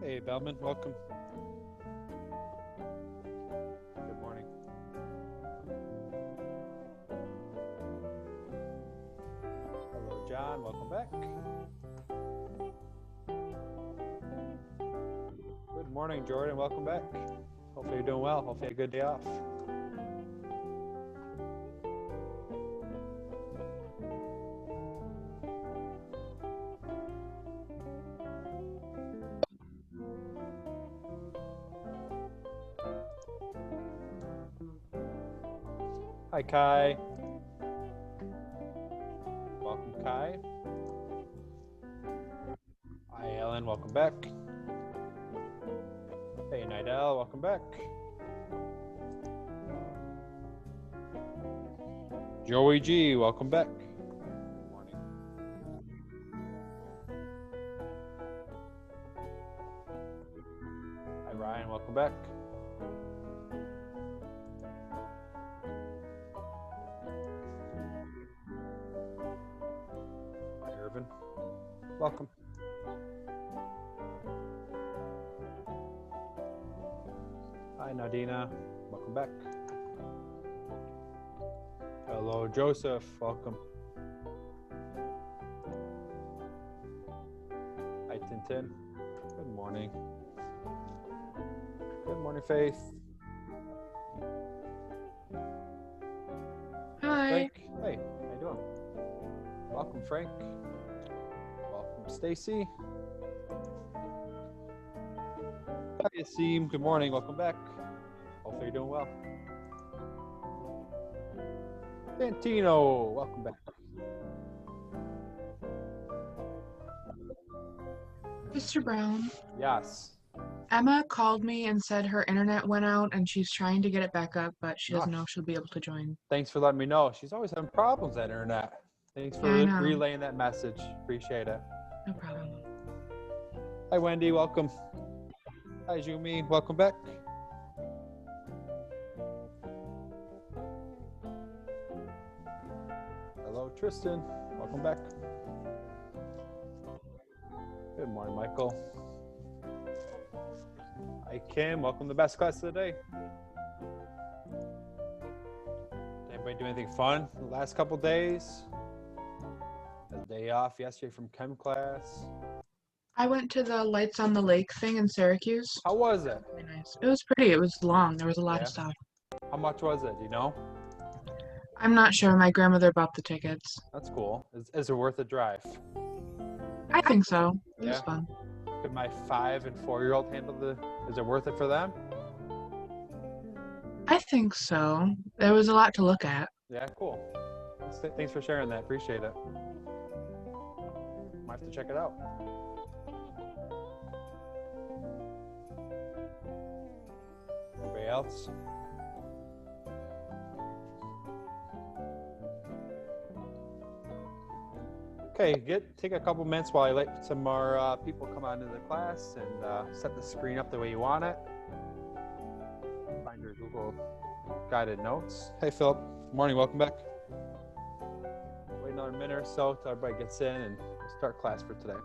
Hey, Bellman, welcome. Good morning. Hello, John. Welcome back. Good morning, Jordan. Welcome back. Hopefully you're doing well. Hopefully you had a good day off. Hi, Kai. Welcome, Kai. Hi, Ellen. Welcome back. Hey, Nidell. Welcome back. Joey G. Welcome back. Good morning. Hi, Ryan. Welcome back. Hi, Irvin. Welcome. Hi, Nadina. Welcome back. Hello, Joseph. Welcome. Hi, Tintin. Good morning. Good morning, Faith. Hi. Frank. Hey, how you doing? Welcome, Frank. Welcome, Stacy. Hi, Yasim. Good morning. Welcome back. Hopefully you're doing well. Santino, welcome back. Mr. Brown, Yes. Emma called me and said her internet went out and she's trying to get it back up, but she doesn't know if she'll be able to join. Thanks for letting me know. She's always having problems at internet. Thanks for Yeah, I know. relaying that message. Appreciate it. No problem. Hi, Wendy. Welcome. Hi, Jumi. Welcome back. Hello, Tristan. Welcome back. Good morning, Michael. Hi, Kim. Welcome to the best class of the day. Did anybody do anything fun the last couple days? A day off yesterday from chem class. I went to the Lights on the Lake thing in Syracuse. How was it? Really nice. It was pretty. It was long. There was a lot of Yeah. stuff. How much was it? Do you know? I'm not sure. My grandmother bought the tickets. That's cool. Is it worth a drive? I think so. It was Yeah. fun. Could my 5- and 4-year-old handle is it worth it for them? I think so. There was a lot to look at. Yeah, cool. Thanks for sharing that. Appreciate it. Might have to check it out. Anybody else? Okay, take a couple minutes while I let some more people come on into the class and set the screen up the way you want it. Find your Google guided notes. Hey, Philip. Good morning. Welcome back. Wait another minute or so till everybody gets in and we'll start class for today.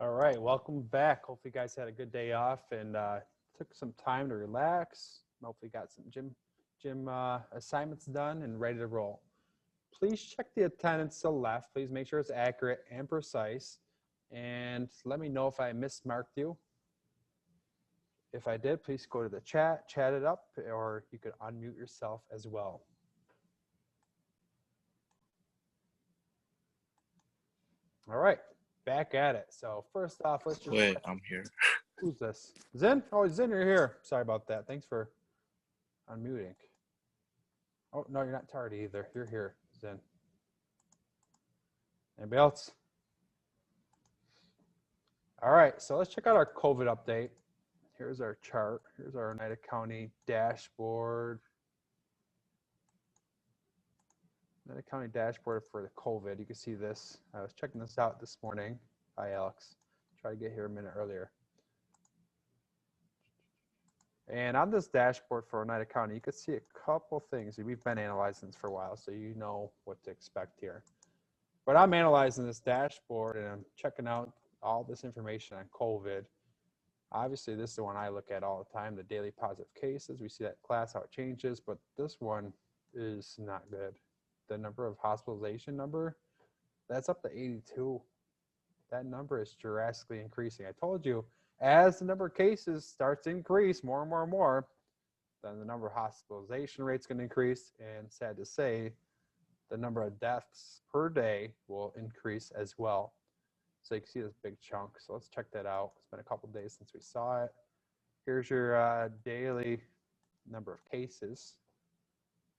All right, welcome back. Hopefully you guys had a good day off and took some time to relax. Hopefully got some gym assignments done and ready to roll. Please check the attendance to the left. Please make sure it's accurate and precise. And let me know if I mismarked you. If I did, please go to the chat it up, or you could unmute yourself as well. All right, back at it. So first off, let's just Wait, I'm here. Who's this? Zen? Oh, Zen, you're here. Sorry about that. Thanks for unmuting. Oh, no, you're not tardy either. You're here, Zen. Anybody else? All right, so let's check out our COVID update. Here's our chart. Here's our Oneida County dashboard. Oneida County dashboard for the COVID. You can see this. I was checking this out this morning. Hi, Alex. Try to get here a minute earlier. And on this dashboard for Oneida County, you can see a couple things. We've been analyzing this for a while, so you know what to expect here. But I'm analyzing this dashboard and I'm checking out all this information on COVID. Obviously, this is the one I look at all the time, the daily positive cases. We see that class, how it changes, but this one is not good. The number of hospitalization number, that's up to 82. That number is drastically increasing. I told you, as the number of cases starts to increase more and more and more, then the number of hospitalization rates going to increase. And sad to say, the number of deaths per day will increase as well. So you can see this big chunk. So let's check that out. It's been a couple days since we saw it. Here's your daily number of cases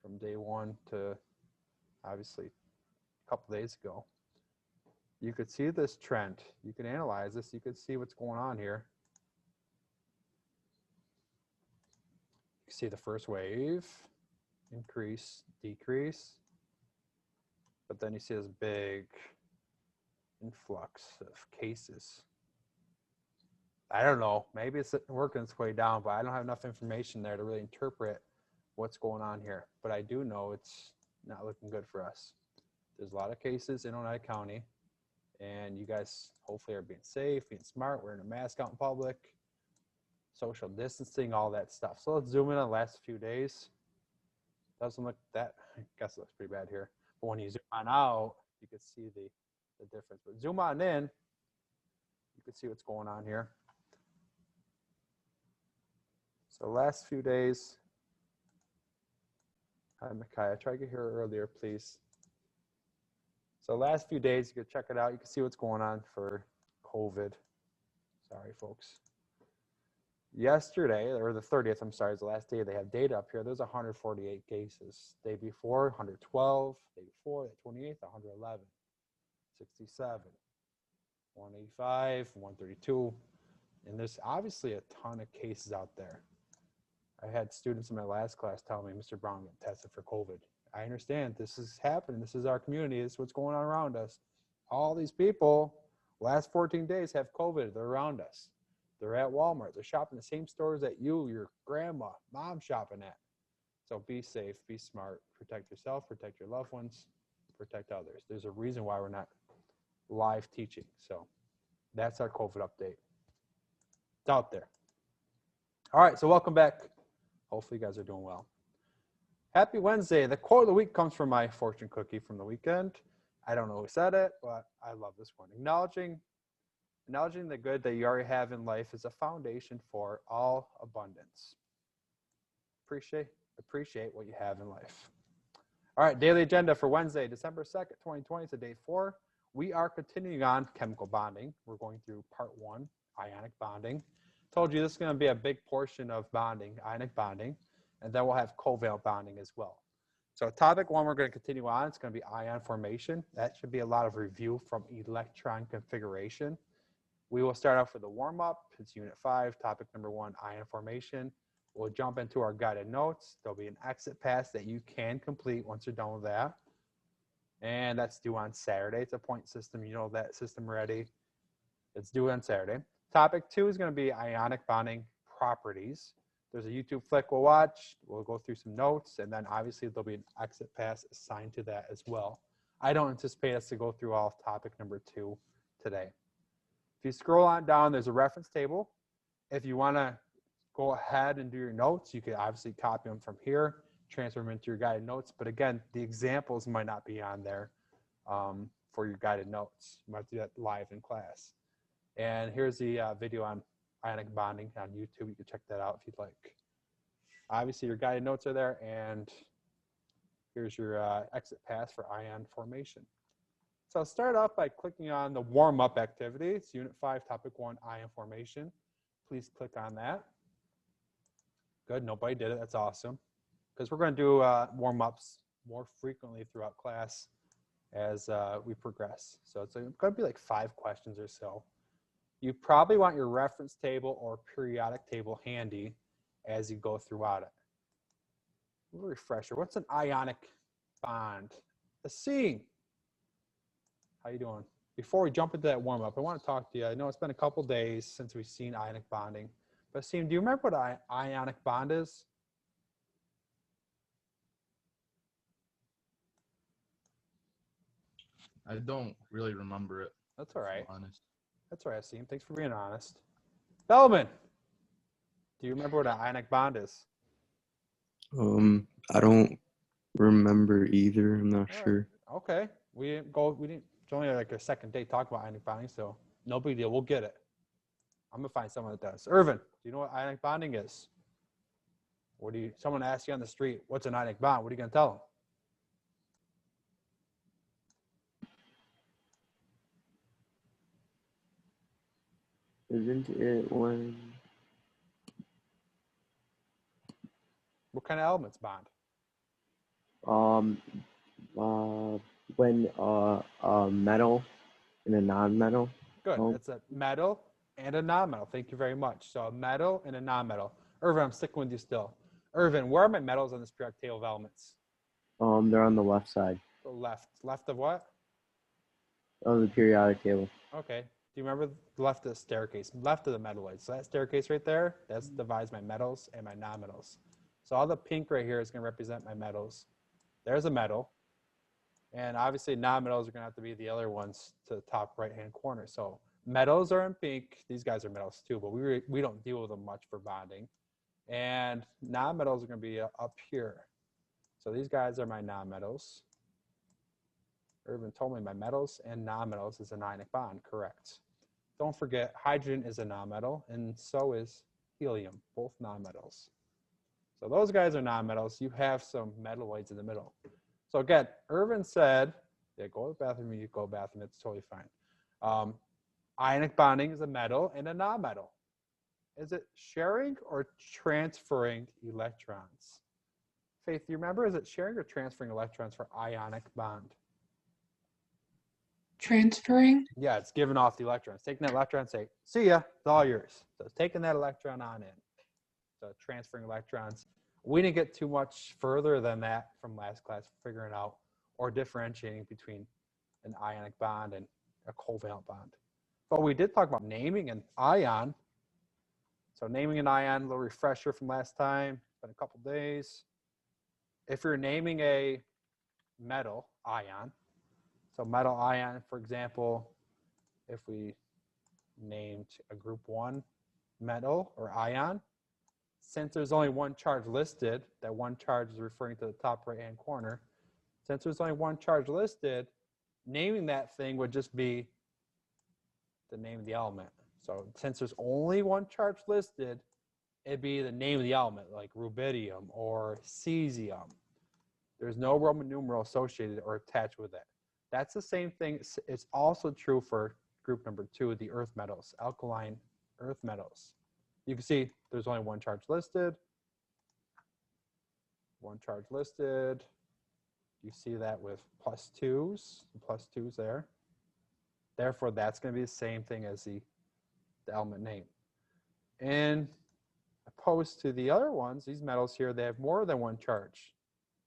from day one to obviously a couple days ago. You could see this trend. You can analyze this. You could see what's going on here. You can see the first wave, increase, decrease. But then you see this big influx of cases. I don't know. Maybe it's working its way down, but I don't have enough information there to really interpret what's going on here. But I do know it's not looking good for us. There's a lot of cases in Oneida County, and you guys hopefully are being safe, being smart, wearing a mask out in public, social distancing, all that stuff. So let's zoom in on the last few days. Doesn't look that, I guess it looks pretty bad here. But when you zoom on out, you can see the difference. But zoom on in, you can see what's going on here. So last few days, hi Micaiah, try to get here earlier, please. So last few days, you can check it out. You can see what's going on for COVID. Sorry, folks. Yesterday, or the 30th, I'm sorry, is the last day they have data up here. There's 148 cases. Day before, 112. Day before, the 28th, 111. 67. 185, 132. And there's obviously a ton of cases out there. I had students in my last class tell me, Mr. Brown got tested for COVID. I understand this is happening. This is our community. This is what's going on around us. All these people, last 14 days, have COVID. They're around us. They're at Walmart. They're shopping the same stores that you, your grandma, mom shopping at. So be safe, be smart, protect yourself, protect your loved ones, protect others. There's a reason why we're not live teaching. So that's our COVID update. It's out there. All right, so welcome back. Hopefully you guys are doing well. Happy Wednesday. The quote of the week comes from my fortune cookie from the weekend. I don't know who said it, but I love this one. Acknowledging the good that you already have in life is a foundation for all abundance. Appreciate what you have in life. All right, daily agenda for Wednesday, December 2nd, 2020 to day 4. We are continuing on chemical bonding. We're going through part 1, ionic bonding. Told you this is going to be a big portion of bonding, ionic bonding, and then we'll have covalent bonding as well. So topic 1 we're going to continue on. It's going to be ion formation. That should be a lot of review from electron configuration. We will start off with a warm-up. It's unit 5, topic number 1, ion formation. We'll jump into our guided notes. There'll be an exit pass that you can complete once you're done with that. And that's due on Saturday. It's a point system. You know that system already. It's due on Saturday. Topic 2 is going to be ionic bonding properties. There's a YouTube flick we'll watch. We'll go through some notes. And then obviously there'll be an exit pass assigned to that as well. I don't anticipate us to go through all of topic number 2 today. If you scroll on down, there's a reference table. If you want to go ahead and do your notes, you can obviously copy them from here, transfer them into your guided notes. But again, the examples might not be on there for your guided notes. You might do that live in class. And here's the video on ionic bonding on YouTube. You can check that out if you'd like. Obviously, your guided notes are there, and here's your exit path for ion formation. So I'll start off by clicking on the warm-up activity. It's Unit 5, Topic 1, ion formation. Please click on that. Good, nobody did it. That's awesome. Because we're going to do warm-ups more frequently throughout class as we progress. So it's going to be like 5 questions or so. You probably want your reference table or periodic table handy as you go throughout it. A little refresher. What's an ionic bond? Let's see. How you doing? Before we jump into that warm-up, I want to talk to you. I know it's been a couple days since we've seen ionic bonding. But Steve, do you remember what an ionic bond is? I don't really remember it. That's all right. Honest. That's all right, Steve. Thanks for being honest. Bellman, do you remember what an ionic bond is? I don't remember either. I'm not All sure. right. Okay. We didn't, it's only like a second day talking about ionic bonding, so no big deal. We'll get it. I'm going to find someone that does. Irvin, do you know what ionic bonding is? Someone asks you on the street, what's an ionic bond? What are you going to tell them? Isn't it when? What kind of elements bond? When a metal and a non-metal. Good. Oh. It's a metal and a non-metal. Thank you very much. So a metal and a non-metal. Irvin, I'm sticking with you still. Irvin, where are my metals on this periodic table of elements? They're on the left side The left. Left of what? of the periodic table. Okay. Do you remember the left of the staircase? Left of the metalloids. So that staircase right there, that divides my metals and my non-metals. So all the pink right here is going to represent my metals. There's a metal. And obviously non-metals are going to have to be the other ones to the top right-hand corner. So metals are in pink. These guys are metals too, but we don't deal with them much for bonding. And non-metals are going to be up here. So these guys are my non-metals. Irvin told me my metals and non-metals is an ionic bond, correct. Don't forget, hydrogen is a non-metal, and so is helium, both non-metals. So those guys are non-metals. You have some metalloids in the middle. So again, Irvin said, yeah, go to the bathroom, you go to the bathroom, it's totally fine. Ionic bonding is a metal and a non-metal. Is it sharing or transferring electrons? Faith, do you remember, is it sharing or transferring electrons for ionic bond? Transferring? Yeah, it's giving off the electrons. Taking that electron, say, see ya, it's all yours. So it's taking that electron on in. So transferring electrons. We didn't get too much further than that from last class, figuring out or differentiating between an ionic bond and a covalent bond. But we did talk about naming an ion. So naming an ion, a little refresher from last time. It's been a couple days. If you're naming a metal ion, so metal ion, for example, if we named a group 1 metal or ion, since there's only one charge listed, that one charge is referring to the top right-hand corner. Since there's only one charge listed, naming that thing would just be the name of the element. So since there's only one charge listed, it'd be the name of the element, like rubidium or cesium. There's no Roman numeral associated or attached with it. That's the same thing. It's also true for group number 2, the earth metals, alkaline earth metals. You can see there's only one charge listed. One charge listed. You see that with +2s, +2s there. Therefore, that's going to be the same thing as the element name. And opposed to the other ones, these metals here, they have more than one charge.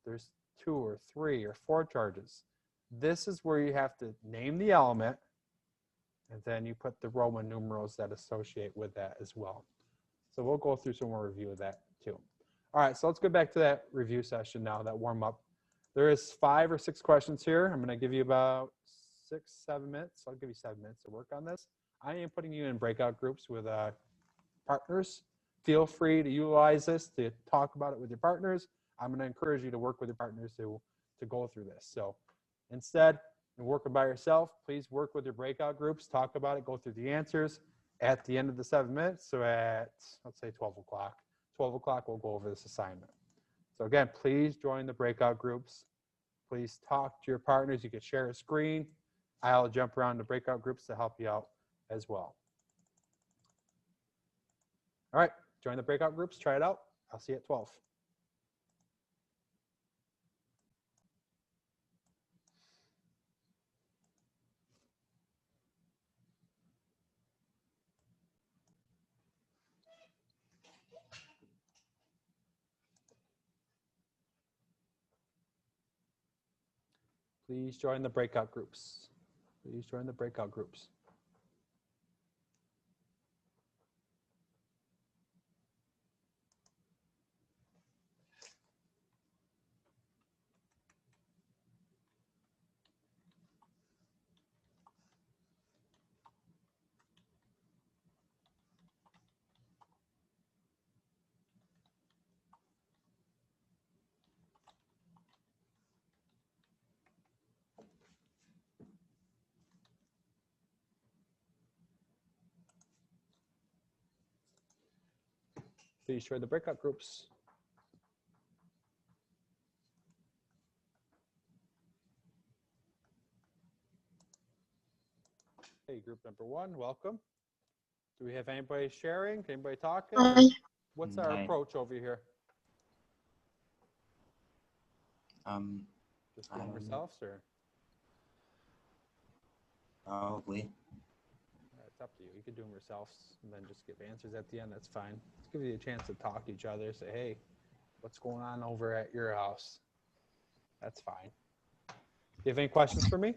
There's 2 or 3 or 4 charges. This is where you have to name the element, and then you put the Roman numerals that associate with that as well. So we'll go through some more review of that too. All right, so let's go back to that review session now, that warm up. There is 5 or 6 questions here. I'm going to give you about 6, 7 minutes. I'll give you 7 minutes to work on this. I am putting you in breakout groups with partners. Feel free to utilize this to talk about it with your partners. I'm going to encourage you to work with your partners to go through this. So instead of working by yourself, please work with your breakout groups, talk about it, go through the answers. at the end of the 7 minutes. So at, let's say 12 o'clock. 12 o'clock, we'll go over this assignment. So again, please join the breakout groups. Please talk to your partners. You can share a screen. I'll jump around to breakout groups to help you out as well. All right, join the breakout groups. Try it out. I'll see you at 12. Please join the breakout groups. Please join the breakout groups. Please join the breakout groups. Hey, group number 1, welcome. Do we have anybody sharing? Anybody talking? Hi. What's our Hi. approach over here? Just I doing don't know. yourselves, or Probably. it's up to you. You can do them yourselves and then just give answers at the end. That's fine. Let's give you a chance to talk to each other. Say, hey, what's going on over at your house? That's fine. Do you have any questions for me?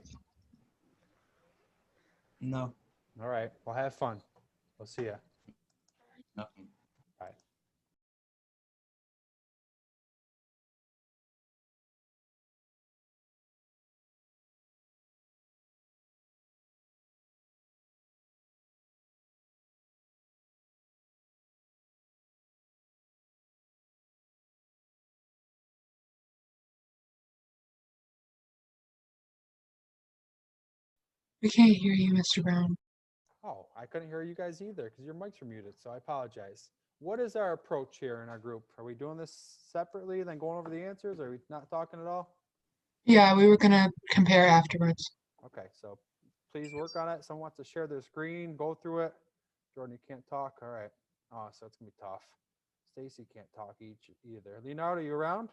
No. All right. Well, have fun. We'll see ya. Nothing. Bye. We can't hear you, Mr. Brown. Oh, I couldn't hear you guys either because your mics were muted, so I apologize. What is our approach here in our group? Are we doing this separately, then going over the answers? Are we not talking at all? Yeah, we were gonna compare afterwards. Okay, so please work on it. Someone wants to share their screen, go through it. Jordan, you can't talk. All right. Oh, so it's gonna be tough. Stacy can't talk either. Leonardo, you around?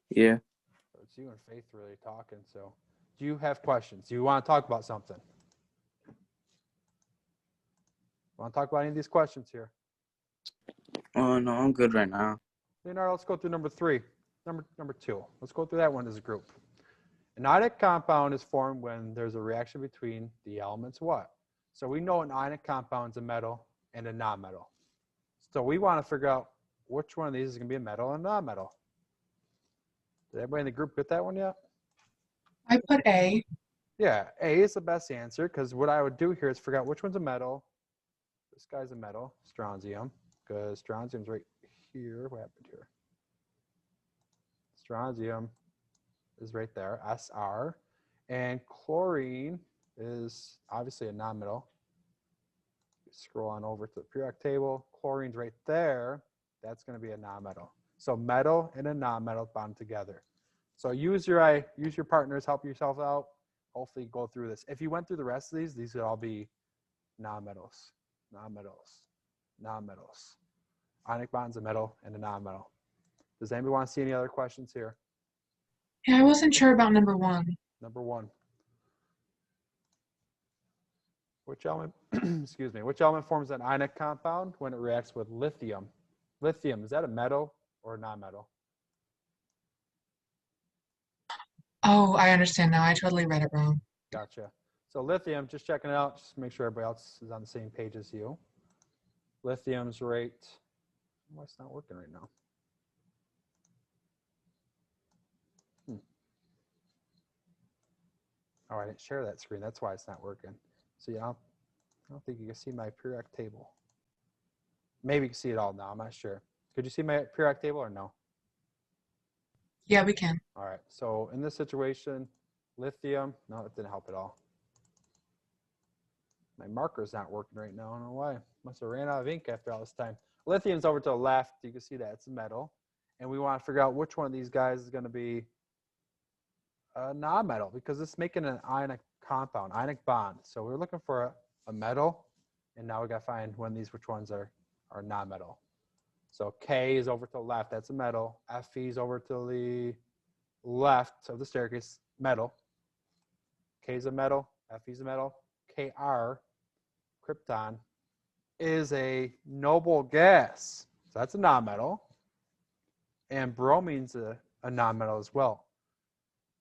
Yeah. So it's you and Faith really talking. So do you have questions? Do you want to talk about something? Want to talk about any of these questions here? Oh no, I'm good right now. Leonardo, let's go through number 3. Number 2. Let's go through that one as a group. An ionic compound is formed when there's a reaction between the elements what? So we know an ionic compound is a metal and a non-metal. So we want to figure out which one of these is going to be a metal and a non-metal. Did everybody in the group get that one yet? I put A. Yeah, A is the best answer because what I would do here is figure out which one's a metal. This guy's a metal, strontium, because strontium's right here. What happened here? Strontium is right there, Sr. And chlorine is obviously a non-metal. Scroll on over to the periodic table. Chlorine's right there. That's going to be a non-metal. So metal and a non-metal bond together. So use your partners, help yourself out. Hopefully go through this. If you went through the rest of these would all be non-metals, non-metals, non-metals. Ionic bond's a metal and a non-metal. Does anybody want to see any other questions here? Yeah, I wasn't sure about number 1. Number 1. Which element, excuse me, which element forms an ionic compound when it reacts with lithium? Lithium, is that a metal or a non-metal? Oh, I understand now. I totally read it wrong. Gotcha. So lithium, just checking it out, just to make sure everybody else is on the same page as you. Lithium's right, why it's not working right now? Oh, I didn't share that screen. That's why it's not working. So yeah, I don't think you can see my periodic table. Maybe you can see it all now. I'm not sure. Could you see my periodic table or no? Yeah, we can. All right. So in this situation, lithium, no, it didn't help at all. My marker's not working right now. I don't know why. Must have ran out of ink after all this time. Lithium's over to the left. You can see that it's a metal. And we want to figure out which one of these guys is going to be a non-metal because it's making an ionic compound, ionic bond. So we're looking for a metal. And now we got to find one of these, which ones are non-metal. So K is over to the left. That's a metal. Fe is over to the left of the staircase, metal. K is a metal. Fe is a metal. Kr, krypton, is a noble gas. So that's a nonmetal. And bromine's a nonmetal as well.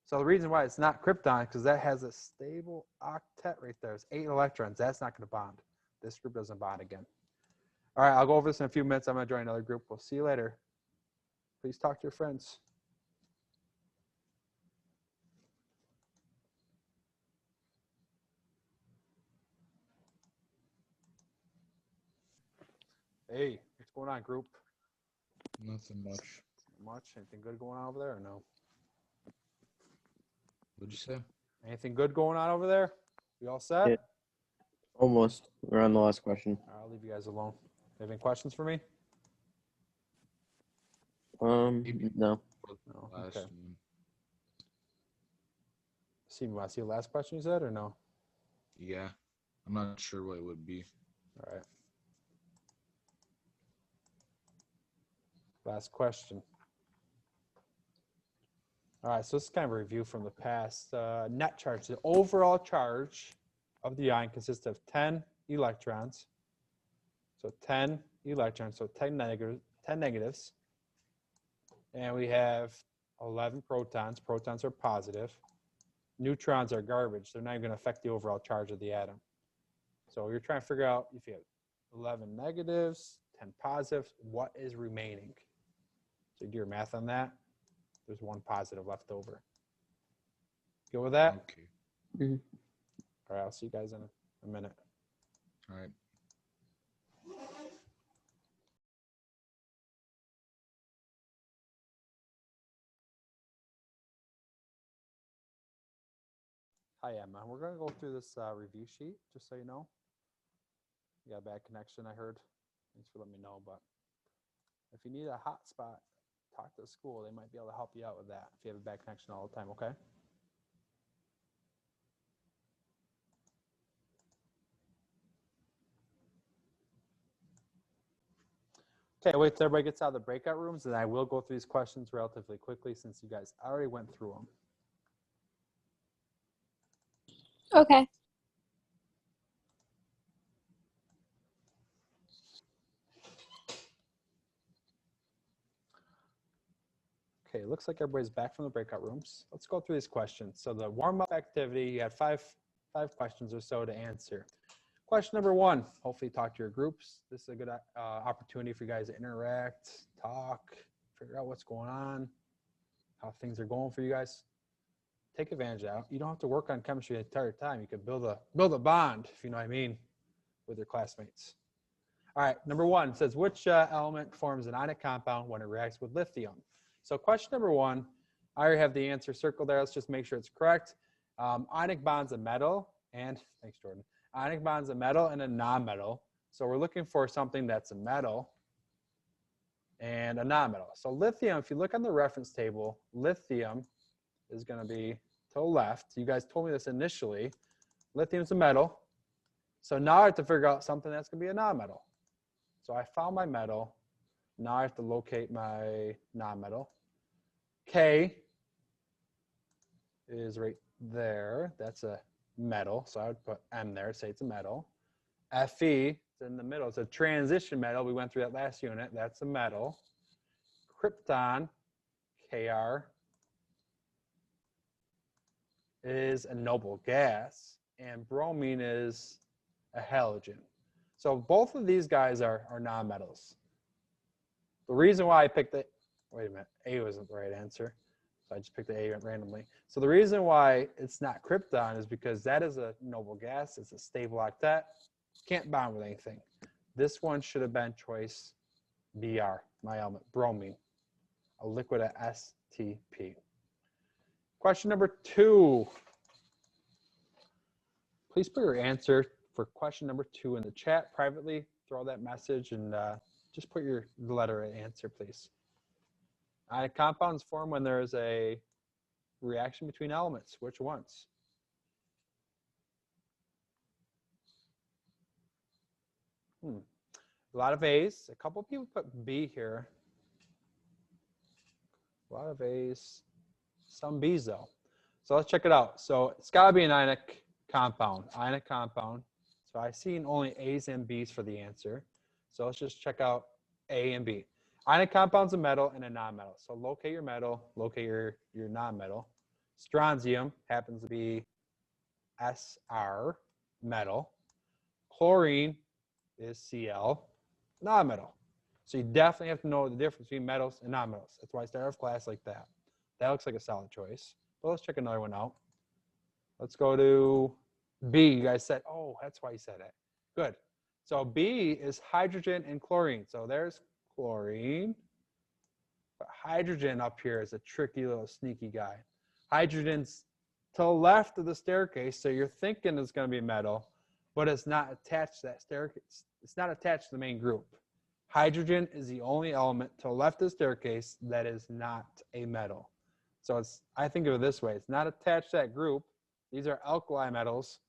So the reason why it's not krypton is because that has a stable octet right there. It's 8 electrons. That's not going to bond. This group doesn't bond again. All right, I'll go over this in a few minutes. I'm going to join another group. We'll see you later. Please talk to your friends. Hey, what's going on, group? Nothing much. Much? Anything good going on over there or no? What'd you say? Anything good going on over there? We all set? Yeah. Almost. We're on the last question. All right, I'll leave you guys alone. You have any questions for me? Maybe. No. No. Last Okay. one. See, you want to see the last question you said or no? Yeah. I'm not sure what it would be. All right. Last question. All right, so this is kind of a review from the past. Net charge. The overall charge of the ion consists of 10 electrons. So 10 electrons, so 10 negatives. And we have 11 protons. Protons are positive. Neutrons are garbage. They're not even going to affect the overall charge of the atom. So you're trying to figure out if you have 11 negatives, 10 positives, what is remaining? So you do your math on that. There's 1 positive left over. Go with that? Okay. Mhm. All right, I'll see you guys in a minute. All right. Hi, Emma. We're going to go through this review sheet, just so you know. You got a bad connection, I heard. Thanks for letting me know. But if you need a hotspot, talk to the school. They might be able to help you out with that if you have a bad connection all the time, okay? Okay, wait till everybody gets out of the breakout rooms, and I will go through these questions relatively quickly since you guys already went through them. Okay. Okay, looks like everybody's back from the breakout rooms. Let's go through these questions. So the warm-up activity, you had five questions or so to answer. Question number 1, hopefully talk to your groups. This is a good opportunity for you guys to interact, talk, figure out what's going on, how things are going for you guys. Take advantage of that. You don't have to work on chemistry the entire time. You can build a bond, if you know what I mean, with your classmates. All right, number 1 says, which element forms an ionic compound when it reacts with lithium? So question number 1, I already have the answer circled there. Let's just make sure it's correct. Ionic bond's a metal, and thanks, Jordan. Ionic bond's a metal and a non-metal. So we're looking for something that's a metal and a non-metal. So lithium, if you look on the reference table, lithium is going to be to the left. You guys told me this initially. Lithium's a metal. So now I have to figure out something that's going to be a non-metal. So I found my metal. Now I have to locate my non-metal. K is right there. That's a metal. So I would put M there, say it's a metal. Fe is in the middle. It's a transition metal. We went through that last unit. That's a metal. Krypton, Kr, is a noble gas. And bromine is a halogen. So both of these guys are nonmetals. The reason why I picked the, wait a minute, A wasn't the right answer. So I just picked the A randomly. So the reason why it's not krypton is because that is a noble gas. It's a stable octet. Can't bond with anything. This one should have been choice Br, my element, bromine, a liquid at STP. Question number 2. Please put your answer for question number 2 in the chat privately. Throw that message and just put your letter and answer, please. Ionic compounds form when there is a reaction between elements. Which ones? A lot of A's. A couple people put B here. A lot of A's. Some B's, though. So let's check it out. So it's got to be an ionic compound. Ionic compound. So I see only A's and B's for the answer. So let's just check out A and B. Ionic compound's a metal and a non-metal. So locate your metal, locate your non-metal. Strontium happens to be Sr, metal. Chlorine is Cl, non-metal. So you definitely have to know the difference between metals and non-metals. That's why I started off class like that. That looks like a solid choice. But let's check another one out. Let's go to B. You guys said, oh, that's why you said it. Good. So B is hydrogen and chlorine. So there's chlorine. But hydrogen up here is a tricky little sneaky guy. Hydrogen's to the left of the staircase, so you're thinking it's going to be metal, but it's not attached to that staircase. It's not attached to the main group. Hydrogen is the only element to the left of the staircase that is not a metal. So it's, I think of it this way. It's not attached to that group. These are alkali metals.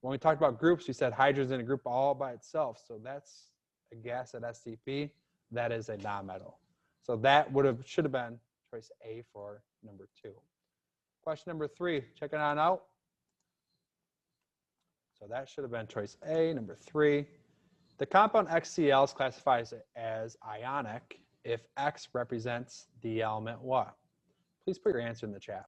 When we talked about groups, we said hydrogen's in a group all by itself. So that's a gas at STP. That is a non-metal. So that should have been choice A for number 2. Question number 3, check it on out. So that should have been choice A, number 3. The compound XCl is classified as ionic if X represents the element what? Please put your answer in the chat.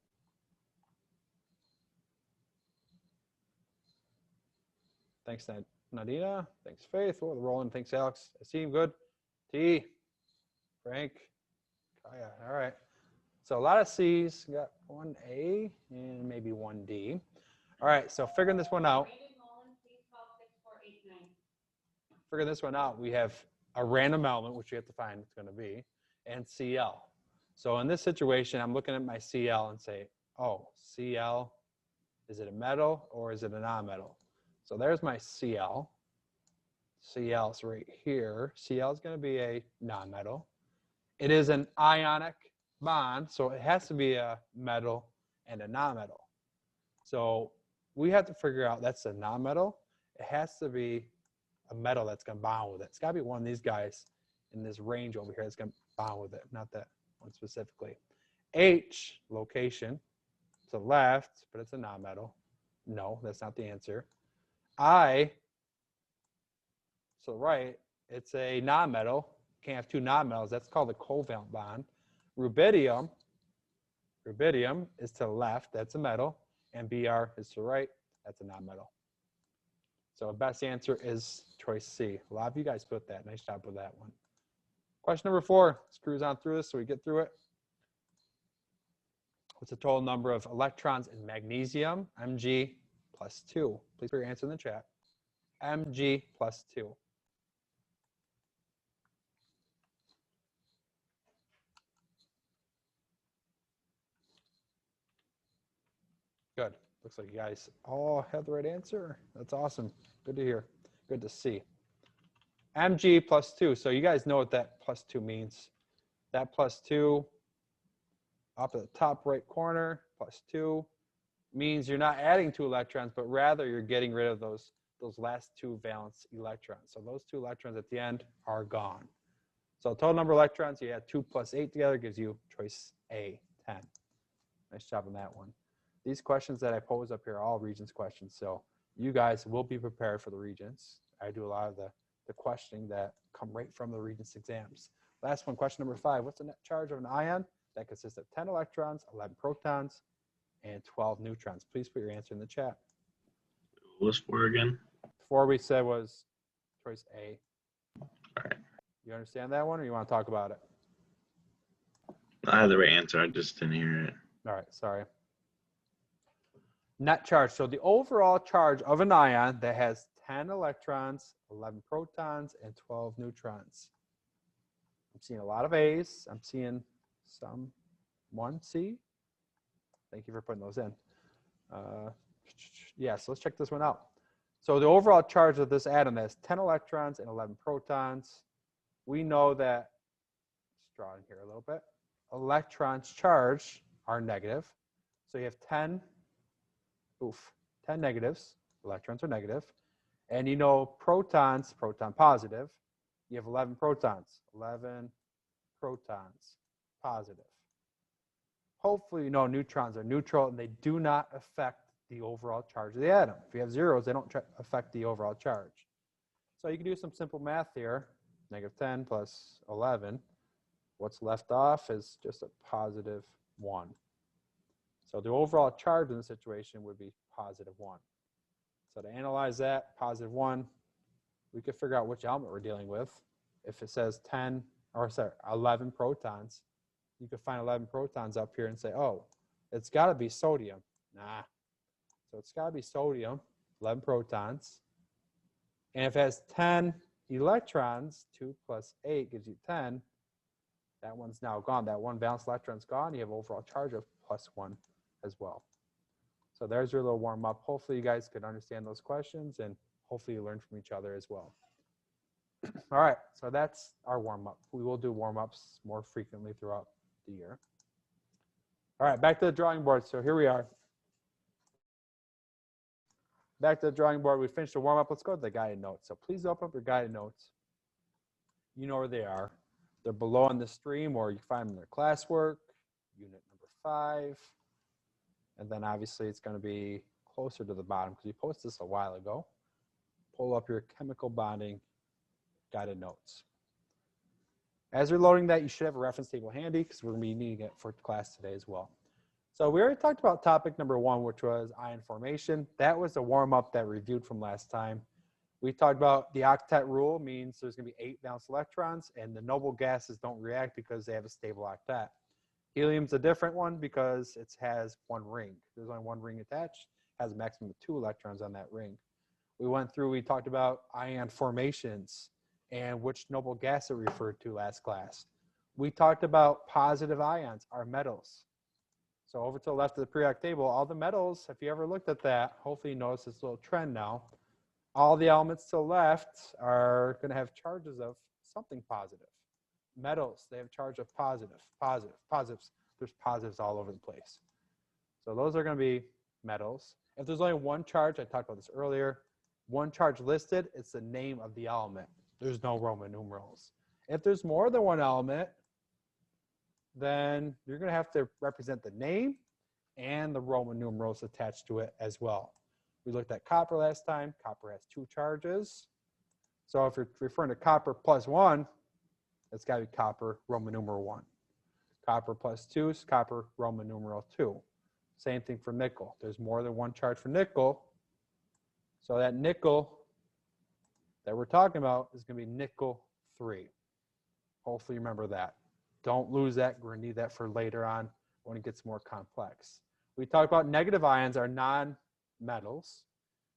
Thanks, Nadina. Thanks, Faith. Oh, Roland. Thanks, Alex. I see him good. T. Frank. Kaya. All right. So a lot of C's. We got 1A and maybe 1D. All right. So figuring this one out. Figuring this one out, we have a random element, which you have to find it's going to be, and Cl. So in this situation, I'm looking at my Cl and say, oh, Cl, is it a metal or is it a non-metal? So there's my Cl. Cl is right here. Cl is going to be a non-metal. It is an ionic bond, so it has to be a metal and a non-metal. So we have to figure out that's a non-metal. It has to be a metal that's going to bond with it. It's got to be one of these guys in this range over here that's going to bond with it, not that one specifically. H, location, to the left, but it's a non-metal. No, that's not the answer. I, to the right, it's a non-metal. Can't have two non-metals. That's called a covalent bond. Rubidium is to the left. That's a metal. And Br is to the right. That's a non-metal. So best answer is choice C. A lot of you guys put that. Nice job with that one. Question number 4. Let's cruise on through this so we get through it. What's the total number of electrons in magnesium? Mg plus 2. Please put your answer in the chat. Mg plus 2. Good. Looks like you guys all have the right answer. That's awesome. Good to hear. Good to see. Mg plus 2. So you guys know what that plus 2 means. That plus 2 up at the top right corner, plus 2, means you're not adding 2 electrons, but rather you're getting rid of those last 2 valence electrons. So those 2 electrons at the end are gone. So total number of electrons, you add 2 plus 8 together, gives you choice A, 10. Nice job on that one. These questions that I pose up here are all Regents questions, so you guys will be prepared for the Regents. I do a lot of the questioning that come right from the Regents exams. Last one, question number 5. What's the net charge of an ion that consists of 10 electrons, 11 protons, and 12 neutrons? Please put your answer in the chat. What was 4 again? 4 we said was choice A. All right. You understand that one, or you want to talk about it? I had the right answer. I just didn't hear it. All right, sorry. Net charge. So the overall charge of an ion that has 10 electrons, 11 protons, and 12 neutrons. I'm seeing a lot of A's. I'm seeing some 1C. Thank you for putting those in. Yeah, so let's check this one out. So the overall charge of this atom has 10 electrons and 11 protons. We know that, just draw in here a little bit, electrons charged are negative. So you have 10 negatives, electrons are negative. And you know protons, proton positive. You have 11 protons, 11 protons positive. Hopefully you know neutrons are neutral and they do not affect the overall charge of the atom. If you have zeros, they don't affect the overall charge. So you can do some simple math here. Negative 10 plus 11. What's left off is just a positive 1. So the overall charge in the situation would be positive 1. So to analyze that, positive 1, we could figure out which element we're dealing with. If it says 11 protons, you could find 11 protons up here and say, oh, it's got to be sodium. Nah. So it's got to be sodium, 11 protons. And if it has 10 electrons, 2 plus 8 gives you 10. That one's now gone. That one valence electron's gone. You have overall charge of plus 1 as well. So there's your little warm up. Hopefully you guys could understand those questions and hopefully you learn from each other as well. All right, so that's our warm up. We will do warm ups more frequently throughout the year. All right, back to the drawing board. So here we are. Back to the drawing board. We finished the warm up. Let's go to the guided notes. So please open up your guided notes. You know where they are. They're below on the stream, or you can find them in their classwork, unit number 5. And then obviously it's going to be closer to the bottom because we posted this a while ago. Pull up your chemical bonding guided notes. As you're loading that, you should have a reference table handy because we're going to be needing it for class today as well. So we already talked about topic number 1, which was ion formation. That was a warm-up that we reviewed from last time. We talked about the octet rule means there's going to be 8 valence electrons, and the noble gases don't react because they have a stable octet. Helium's a different one because it has 1 ring. There's only 1 ring attached, has a maximum of 2 electrons on that ring. We talked about ion formations and which noble gas it referred to last class. We talked about positive ions, are metals. So over to the left of the periodic table, all the metals, if you ever looked at that, hopefully you notice this little trend now. All the elements to the left are going to have charges of something positive. Metals, they have charge of positive, positives. There's positives all over the place. So those are going to be metals. If there's only 1 charge, I talked about this earlier, 1 charge listed, it's the name of the element. There's no Roman numerals. If there's more than 1 element, then you're going to have to represent the name and the Roman numerals attached to it as well. We looked at copper last time. Copper has 2 charges. So if you're referring to copper plus 1, it's got to be copper Roman numeral 1. Copper plus 2 is copper Roman numeral 2. Same thing for nickel. There's more than 1 charge for nickel. So that nickel that we're talking about is going to be nickel 3. Hopefully you remember that. Don't lose that. We're going to need that for later on when it gets more complex. We talked about negative ions are non-metals.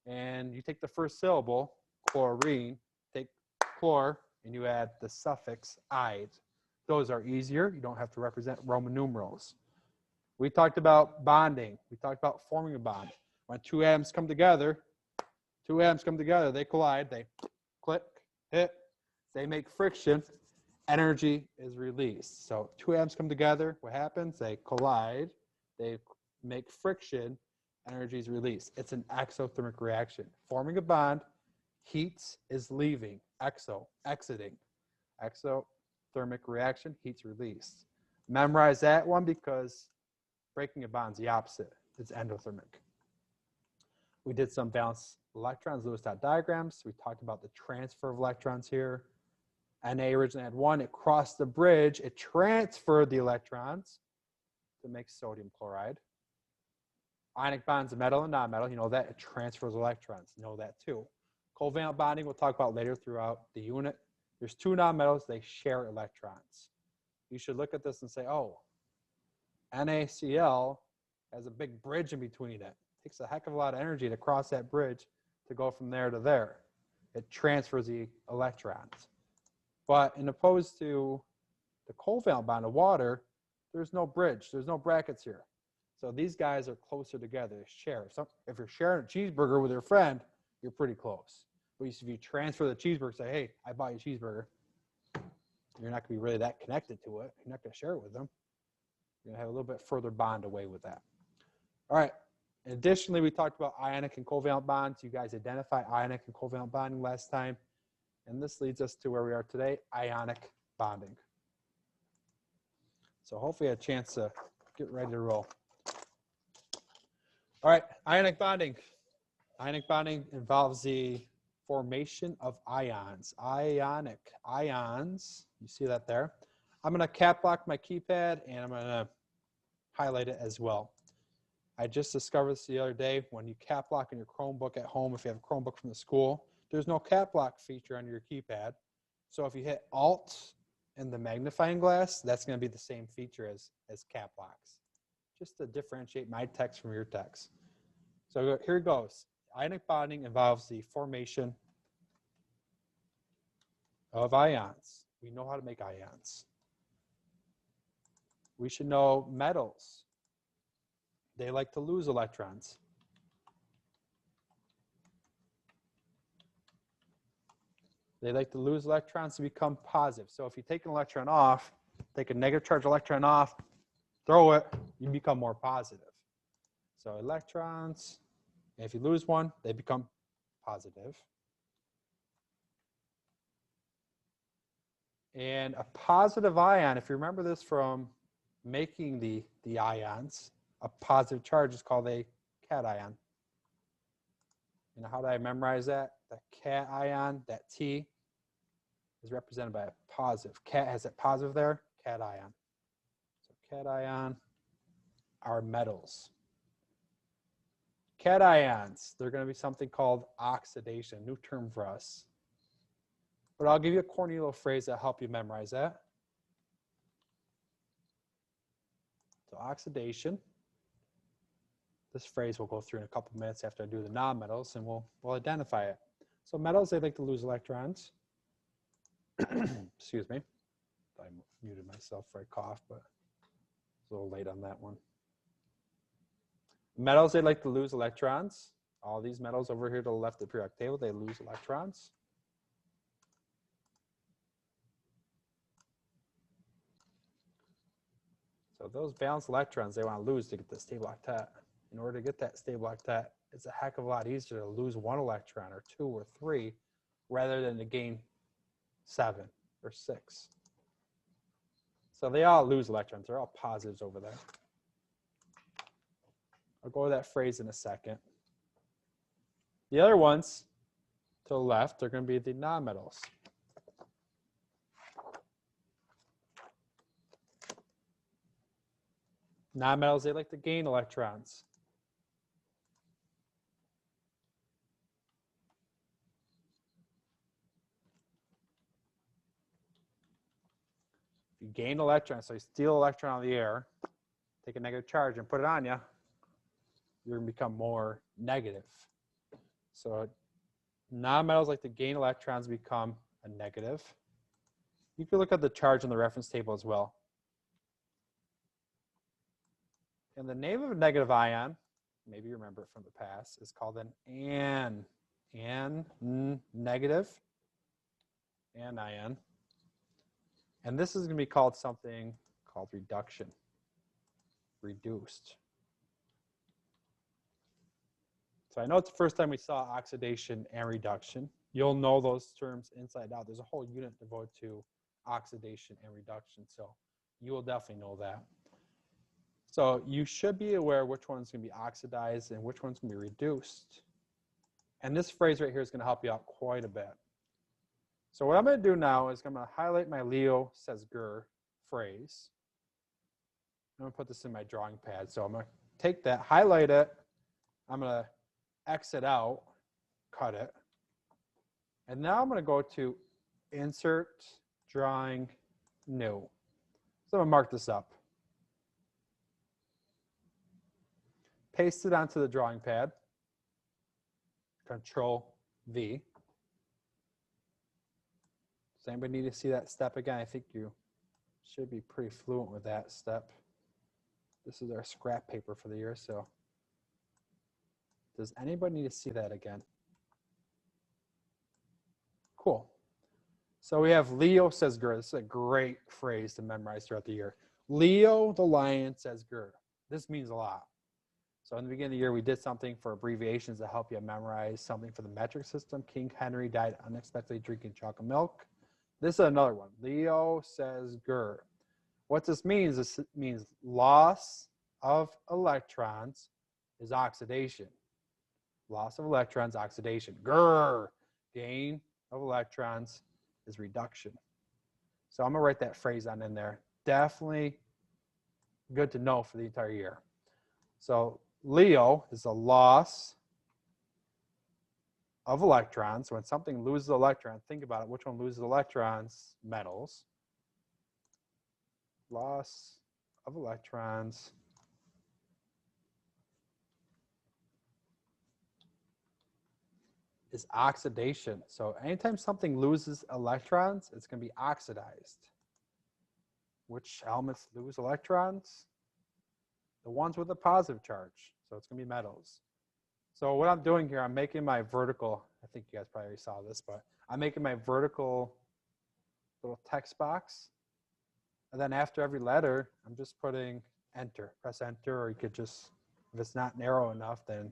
And you take the first syllable, chlorine, take chlor, and you add the suffix "ide." Those are easier. You don't have to represent Roman numerals. We talked about bonding. We talked about forming a bond. When 2 atoms come together, they collide, they click, hit, they make friction, energy is released. So 2 atoms come together, what happens? They collide, they make friction, energy is released. It's an exothermic reaction. Forming a bond, heat is leaving, exiting. Exothermic reaction, heat's released. Memorize that one because breaking a bond is the opposite. It's endothermic. We did some valence electrons, Lewis dot diagrams. We talked about the transfer of electrons here. Na originally had 1. It crossed the bridge. It transferred the electrons to make sodium chloride. Ionic bonds of metal and non-metal. You know that. It transfers electrons. You know that too. Covalent bonding we'll talk about later throughout the unit. There's 2 non-metals. They share electrons. You should look at this and say, oh, NaCl has a big bridge in between it. It takes a heck of a lot of energy to cross that bridge to go from there to there. It transfers the electrons. But in opposed to the covalent bond of water, there's no bridge. There's no brackets here. So these guys are closer together. Share. So if you're sharing a cheeseburger with your friend, you're pretty close. But if you transfer the cheeseburger, say, hey, I bought you a cheeseburger, you're not going to be really that connected to it. You're not going to share it with them. You're going to have a little bit further bond away with that. All right. Additionally, we talked about ionic and covalent bonds. You guys identified ionic and covalent bonding last time. And this leads us to where we are today, ionic bonding. So hopefully I had a chance to get ready to roll. All right, ionic bonding. Ionic bonding involves the formation of ions. Ionic, ions, you see that there. I'm gonna cap lock my keypad and I'm gonna highlight it as well. I just discovered this the other day. When you cap lock in your Chromebook at home, if you have a Chromebook from the school, there's no cap lock feature on your keypad. So if you hit Alt and the magnifying glass, that's going to be the same feature as cap locks, just to differentiate my text from your text. So here it goes. Ionic bonding involves the formation of ions. We know how to make ions. We should know metals. They like to lose electrons. They like to lose electrons to become positive. So if you take an electron off, take a negative charge electron off, throw it, you become more positive. So electrons, if you lose one, they become positive. And a positive ion, if you remember this from making the ions, a positive charge is called a cation. And how do I memorize that? The cation, that T, is represented by a positive. Cat has that positive there, cation. So cation are metals. Cations, they're going to be something called oxidation, new term for us. But I'll give you a corny little phrase that'll help you memorize that. So oxidation. This phrase we'll go through in a couple minutes after I do the nonmetals, and we'll identify it. So metals, they like to lose electrons. Excuse me. I muted myself for a cough, but it's a little late on that one. Metals, they like to lose electrons. All these metals over here to the left of the periodic table, they lose electrons. So those valence electrons they want to lose to get the stable octet. In order to get that stable octet, it's a heck of a lot easier to lose one electron or two or three rather than to gain 7 or 6. So they all lose electrons. They're all positives over there. I'll go over that phrase in a second. The other ones to the left are going to be the nonmetals. Nonmetals, they like to gain electrons. If you gain electrons, so you steal an electron out of the air, take a negative charge and put it on you, you're going to become more negative. So nonmetals like to gain electrons, become a negative. You can look at the charge in the reference table as well. And the name of a negative ion, maybe you remember it from the past, is called an negative, anion. And this is going to be called something called reduction, reduced. So I know it's the first time we saw oxidation and reduction. You'll know those terms inside out. There's a whole unit devoted to oxidation and reduction, so you will definitely know that. So you should be aware which one's going to be oxidized and which one's going to be reduced. And this phrase right here is going to help you out quite a bit. So what I'm going to do now is I'm going to highlight my Leo says Gur phrase. I'm going to put this in my drawing pad. So I'm going to take that, highlight it. I'm going to exit out, cut it. And now I'm going to go to Insert, Drawing, New. So I'm going to mark this up. Paste it onto the drawing pad. Control V. Does anybody need to see that step again? I think you should be pretty fluent with that step. This is our scrap paper for the year, so does anybody need to see that again? So we have Leo says grr. This is a great phrase to memorize throughout the year. Leo the lion says grr. This means a lot. So in the beginning of the year, we did something for abbreviations to help you memorize something for the metric system. King Henry died unexpectedly drinking chocolate milk. This is another one. Leo says grr. What this means, loss of electrons is oxidation. Loss of electrons, oxidation. Grr. Gain of electrons is reduction. So I'm going to write that phrase on in there. Definitely good to know for the entire year. So Leo is a loss of electrons. When something loses electrons, think about it. Which one loses electrons? Metals. Loss of electrons is oxidation. So anytime something loses electrons, it's going to be oxidized. Which elements lose electrons? The ones with a positive charge. So it's going to be metals. So what I'm doing here, I'm making my vertical, I think you guys probably already saw this, but I'm making my vertical little text box. And then after every letter, I'm just putting enter, press enter, or you could just, if it's not narrow enough, then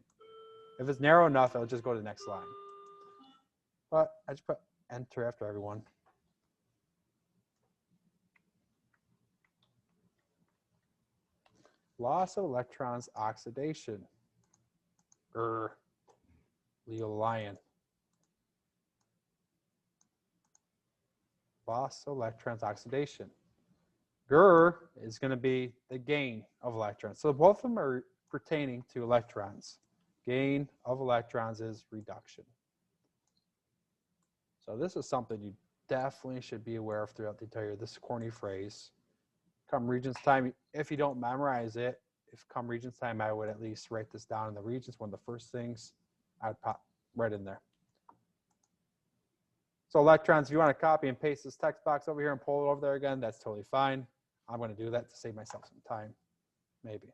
if it's narrow enough, it'll just go to the next line. But I just put enter after everyone. Loss of electrons, oxidation. Leo lion. Loss of electrons, oxidation. Is going to be the gain of electrons. So both of them are pertaining to electrons. Gain of electrons is reduction. So this is something you definitely should be aware of throughout the entire year. This corny phrase. Come Regents time, if you don't memorize it, if come Regents time, I would at least write this down in the Regents. One of the first things I'd pop right in there. So electrons, if you want to copy and paste this text box over here and pull it over there again, that's totally fine. I'm going to do that to save myself some time, maybe.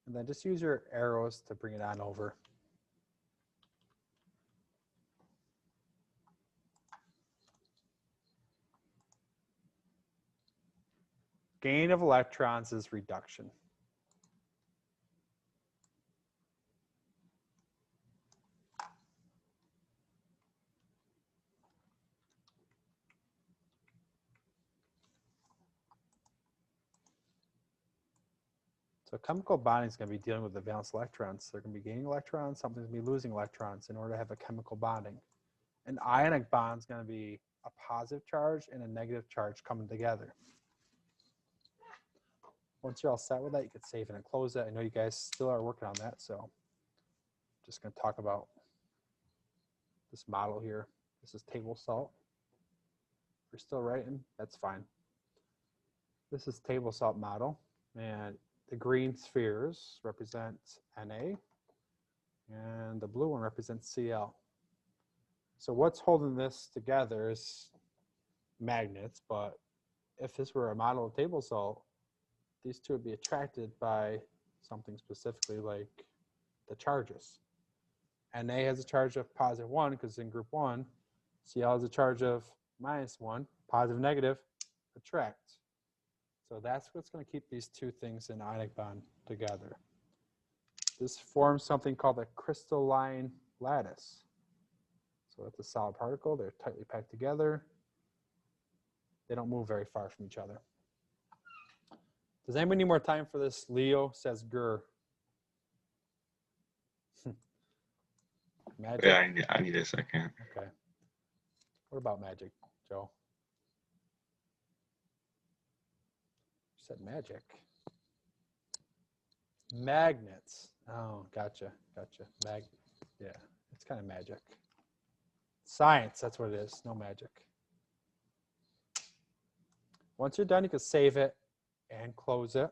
And then just use your arrows to bring it on over. Gain of electrons is reduction. So chemical bonding is going to be dealing with the valence electrons. They're going to be gaining electrons, something's going to be losing electrons in order to have a chemical bonding. An ionic bond is going to be a positive charge and a negative charge coming together. Once you're all set with that, you can save it and close it. I know you guys still are working on that, so I'm just going to talk about this model here. This is table salt. If you're still writing, that's fine. This is table salt model, and the green spheres represent Na, and the blue one represents Cl. So what's holding this together is magnets, but if this were a model of table salt, these two would be attracted by something specifically like the charges. Na has a charge of +1 because it's in group 1. Cl has a charge of -1, positive, negative, attract. So that's what's going to keep these two things in ionic bond together. This forms something called a crystalline lattice. So it's a solid particle. They're tightly packed together. They don't move very far from each other. Does anybody need more time for this? Leo says grr. Magic? Yeah, I need a second. Okay. What about magic, Joe? You said magic. Magnets. Oh, gotcha. Yeah, it's kind of magic. Science, that's what it is. No magic. Once you're done, you can save it and close it.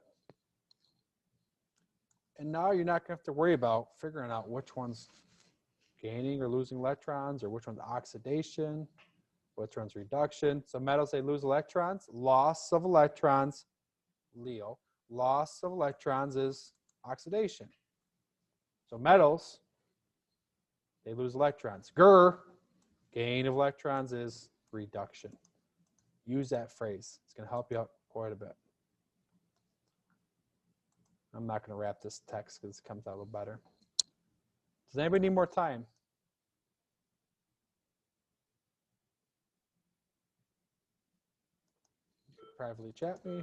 And now you're not going to have to worry about figuring out which one's gaining or losing electrons, or which one's oxidation, which one's reduction. So metals, they lose electrons. Loss of electrons, Leo. Loss of electrons is oxidation. So metals, they lose electrons. Gain of electrons is reduction. Use that phrase. It's going to help you out quite a bit. I'm not going to wrap this text because it comes out a little better. Does anybody need more time? You can privately chat me.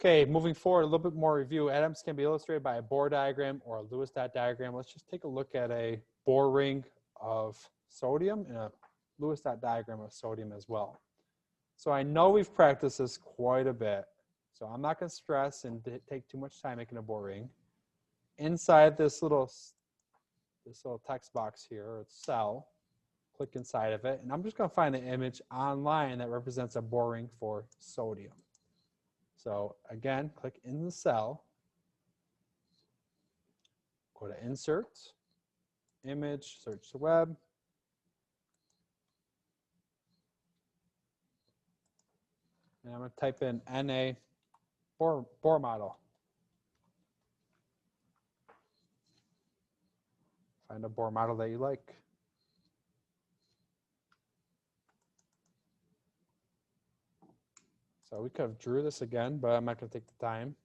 Okay, moving forward, a little bit more review. Atoms can be illustrated by a Bohr diagram or a Lewis dot diagram. Let's just take a look at a Bohr ring of sodium and a Lewis dot diagram of sodium as well. So I know we've practiced this quite a bit. So I'm not going to stress and take too much time making a Bohr ring. Inside this little text box here, or cell, click inside of it, and I'm just going to find an image online that represents a Bohr ring for sodium. So again, click in the cell, go to Insert, Image, search the web. And I'm going to type in Na Bohr model. Find a Bohr model that you like. So we could have drew this again, but I'm not going to take the time.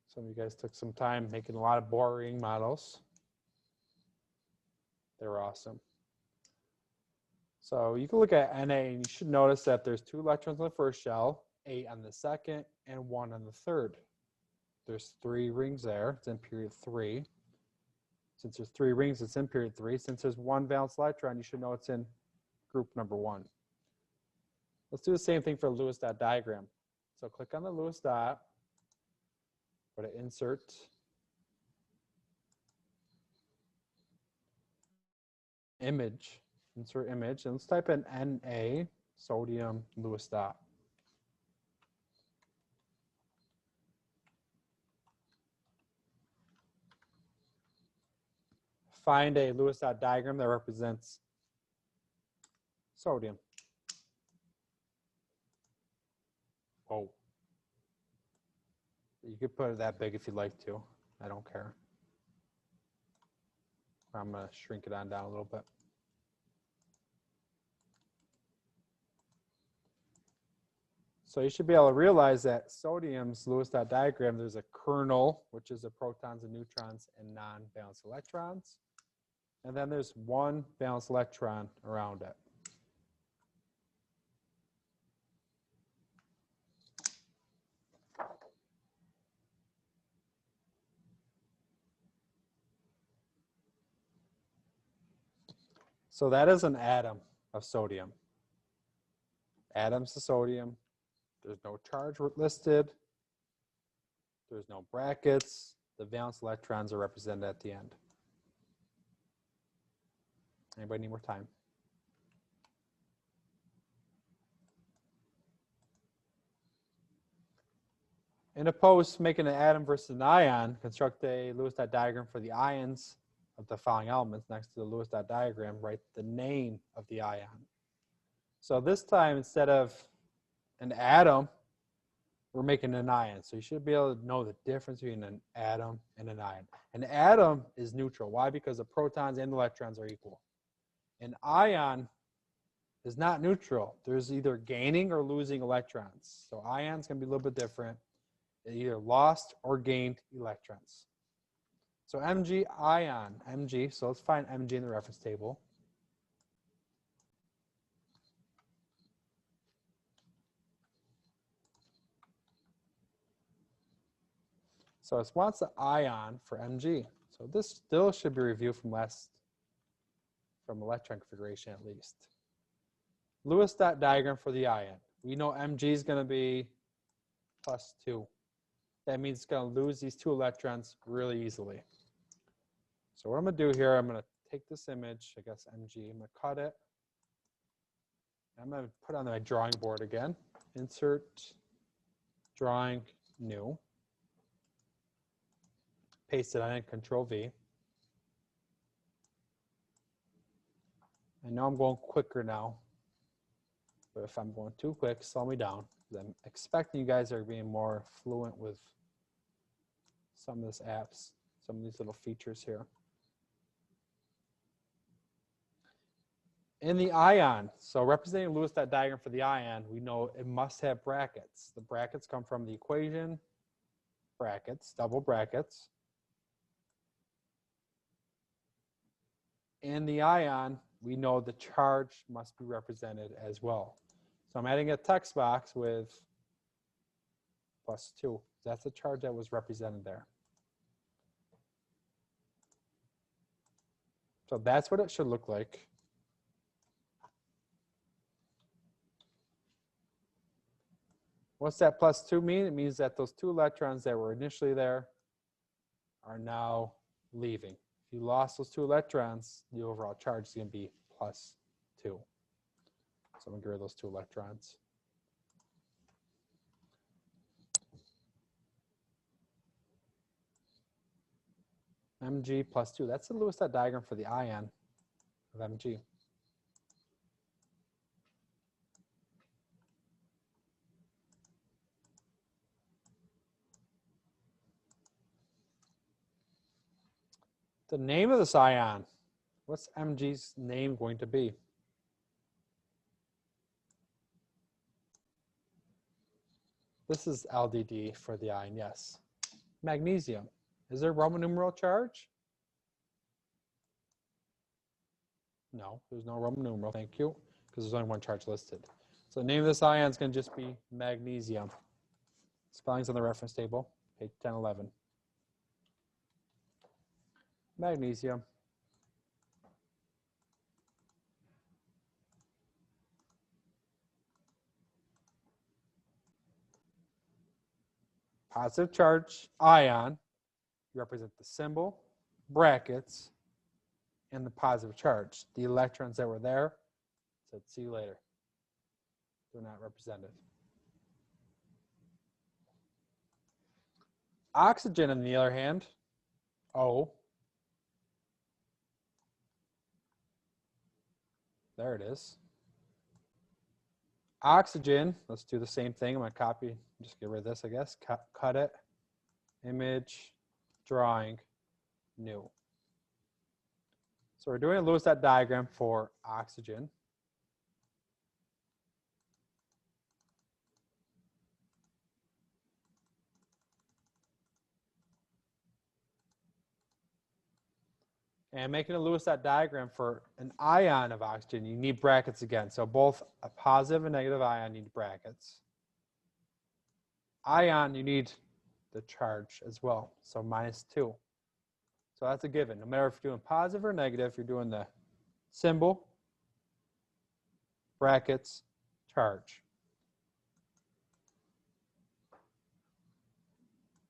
Some of you guys took some time making a lot of Bohr ring models. They were awesome. So you can look at Na, and you should notice that there's 2 electrons on the first shell, 8 on the second, and 1 on the third. There's 3 rings there. It's in period 3. Since there's 3 rings, it's in period 3. Since there's 1 valence electron, you should know it's in group number 1. Let's do the same thing for the Lewis dot diagram. So click on the Lewis dot, go to Insert, Image, Insert Image, and let's type in Na, sodium, Lewis dot. Find a Lewis dot diagram that represents sodium. Oh. You could put it that big if you'd like to. I don't care. I'm going to shrink it on down a little bit. So you should be able to realize that sodium's Lewis dot diagram, there's a kernel, which is the protons and neutrons and non-valence electrons. And then there's 1 valence electron around it. So that is an atom of sodium. Atoms of sodium. There's no charge listed. There's no brackets. The valence electrons are represented at the end. Anybody need more time? In opposed to making an atom versus an ion, construct a Lewis dot diagram for the ions of the following elements. Next to the Lewis dot diagram, write the name of the ion. So this time, instead of an atom, we're making an ion. So you should be able to know the difference between an atom and an ion. An atom is neutral. Why? Because the protons and the electrons are equal. An ion is not neutral. There's either gaining or losing electrons. So ions can be a little bit different. They either lost or gained electrons. So Mg, ion, Mg. So let's find Mg in the reference table. So it wants the ion for Mg. So this still should be reviewed from electron configuration at least. Lewis dot diagram for the ion. We know Mg is going to be +2. That means it's going to lose these 2 electrons really easily. So what I'm going to do here, I'm going to take this image, I guess Mg, I'm going to cut it. I'm going to put it on my drawing board again. Insert, drawing, new. Paste it on it, Control V. I know I'm going quicker now. But if I'm going too quick, slow me down. I'm expecting you guys are being more fluent with some of these apps, some of these little features here. In the ion, so representing Lewis dot diagram for the ion, we know it must have brackets. The brackets come from the equation, brackets, double brackets. In the ion, we know the charge must be represented as well. So I'm adding a text box with +2. That's the charge that was represented there. So that's what it should look like. What's that +2 mean? It means that those 2 electrons that were initially there are now leaving. If you lost those 2 electrons, the overall charge is going to be +2. So I'm going to get rid of those 2 electrons. Mg +2. That's the Lewis dot diagram for the ion of Mg. The name of this ion, what's Mg's name going to be? This is LDD for the ion, yes. Magnesium. Is there Roman numeral charge? No, there's no Roman numeral, thank you, because there's only 1 charge listed. So the name of this ion is going to just be magnesium. Spelling's on the reference table, page 1011. Magnesium. Positive charge ion, represent the symbol, brackets, and the positive charge. The electrons that were there said, see you later. They're not represented. Oxygen, on the other hand, O. There it is. Oxygen, let's do the same thing. I'm going to copy, just get rid of this, I guess. Cut it, image, drawing, new. So we're doing a Lewis dot diagram for oxygen. And making a Lewis dot diagram for an ion of oxygen, you need brackets again. So both a positive and negative ion need brackets. Ion, you need the charge as well, so -2. So that's a given. No matter if you're doing positive or negative, you're doing the symbol, brackets, charge.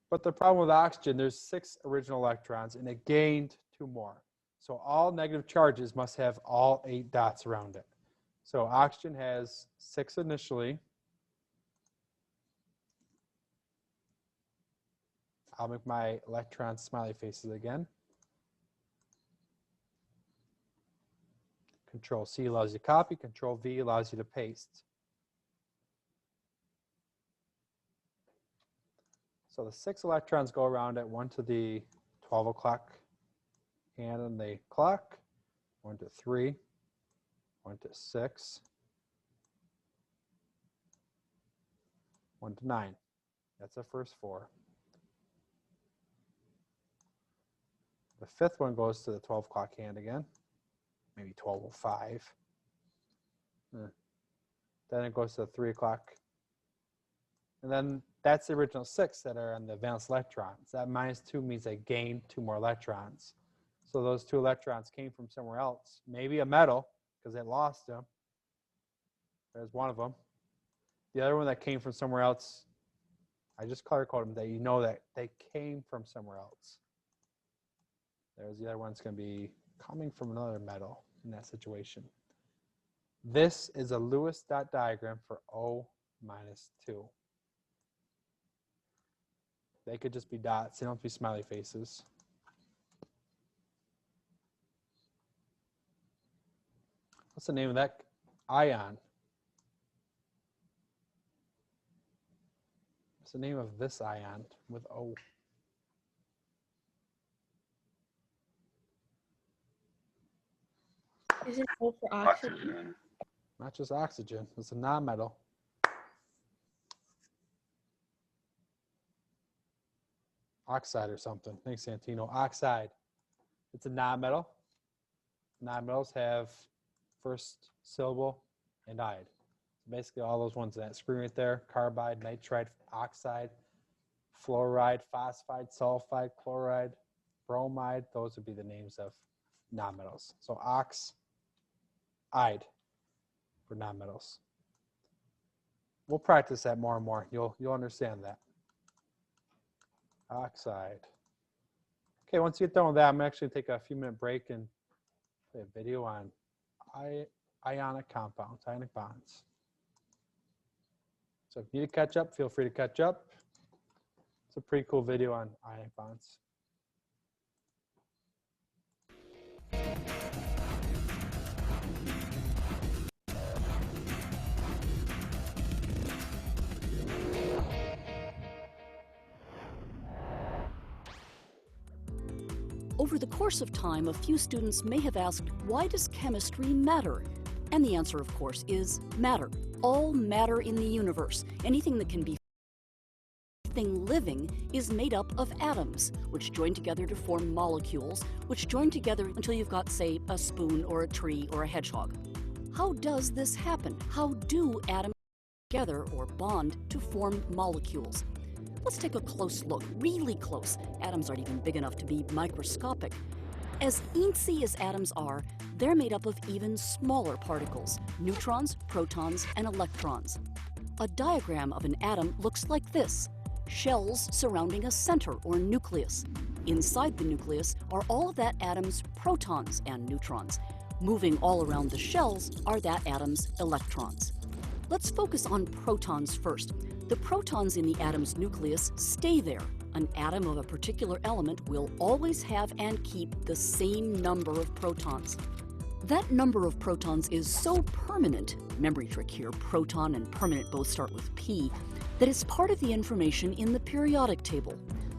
But the problem with oxygen, there's 6 original electrons, and it gained 2 more. So all negative charges must have all 8 dots around it. So oxygen has 6 initially. I'll make my electron smiley faces again. Control C allows you to copy. Control V allows you to paste. So the 6 electrons go around it, 1 to the 12 o'clock hand on the clock, 1 to 3, 1 to 6, 1 to 9. That's the first 4. The 5th one goes to the 12 o'clock hand again, maybe 12:05. Then it goes to the 3 o'clock. And then that's the original 6 that are on the valence electrons. That -2 means they gained 2 more electrons. So those 2 electrons came from somewhere else, maybe a metal, because they lost them. There's one of them. The other one that came from somewhere else, I just color coded them that you know that they came from somewhere else. There's the other one's going to be coming from another metal in that situation. This is a Lewis dot diagram for O-2. They could just be dots. They don't have to be smiley faces. What's the name of that ion? What's the name of this ion with O? Is it O for oxygen? Oxygen. Not just oxygen. It's a nonmetal. Oxide or something. Thanks, Santino. Oxide. It's a nonmetal. Nonmetals have first syllable and ide. Basically, all those ones in that screen right there: carbide, nitride, oxide, fluoride, phosphide, sulfide, chloride, bromide. Those would be the names of nonmetals. So oxide for nonmetals. We'll practice that more and more. You'll understand that. Oxide. Okay, once you get done with that, I'm actually going to take a few minute break and play a video on ionic compounds, ionic bonds. So if you need to catch up, feel free to catch up. It's a pretty cool video on ionic bonds. Over the course of time, a few students may have asked, why does chemistry matter? And the answer, of course, is matter. All matter in the universe, anything that can be living, is made up of atoms, which join together to form molecules, which join together until you've got, say, a spoon or a tree or a hedgehog. How does this happen? How do atoms together or bond to form molecules? Let's take a close look, really close. Atoms aren't even big enough to be microscopic. As teensy as atoms are, they're made up of even smaller particles: neutrons, protons, and electrons. A diagram of an atom looks like this: shells surrounding a center or nucleus. Inside the nucleus are all of that atom's protons and neutrons. Moving all around the shells are that atom's electrons. Let's focus on protons first. The protons in the atom's nucleus stay there. An atom of a particular element will always have and keep the same number of protons. That number of protons is so permanent, memory trick here, proton and permanent both start with P, that it's part of the information in the periodic table.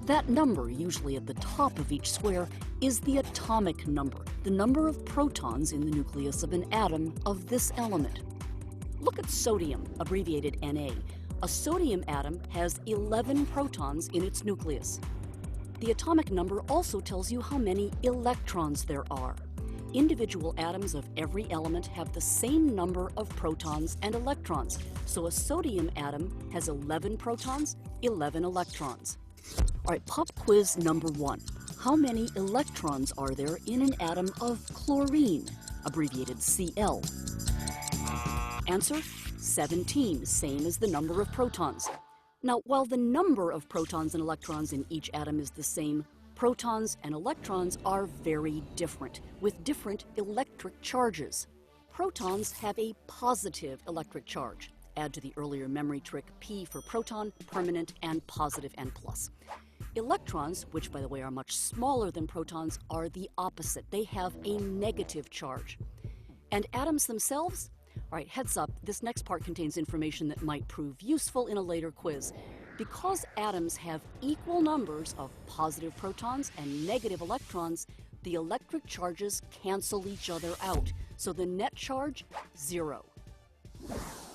That number, usually at the top of each square, is the atomic number, the number of protons in the nucleus of an atom of this element. Look at sodium, abbreviated Na. A sodium atom has 11 protons in its nucleus. The atomic number also tells you how many electrons there are. Individual atoms of every element have the same number of protons and electrons, so a sodium atom has 11 protons, 11 electrons. All right, pop quiz number 1. How many electrons are there in an atom of chlorine, abbreviated Cl? Answer: 17, same as the number of protons. Now, while the number of protons and electrons in each atom is the same, protons and electrons are very different, with different electric charges. Protons have a positive electric charge. Add to the earlier memory trick P for proton, permanent, and positive N+. Electrons, which by the way are much smaller than protons, are the opposite. They have a negative charge. And atoms themselves? All right, heads up, this next part contains information that might prove useful in a later quiz. Because atoms have equal numbers of positive protons and negative electrons, the electric charges cancel each other out, so the net charge, 0.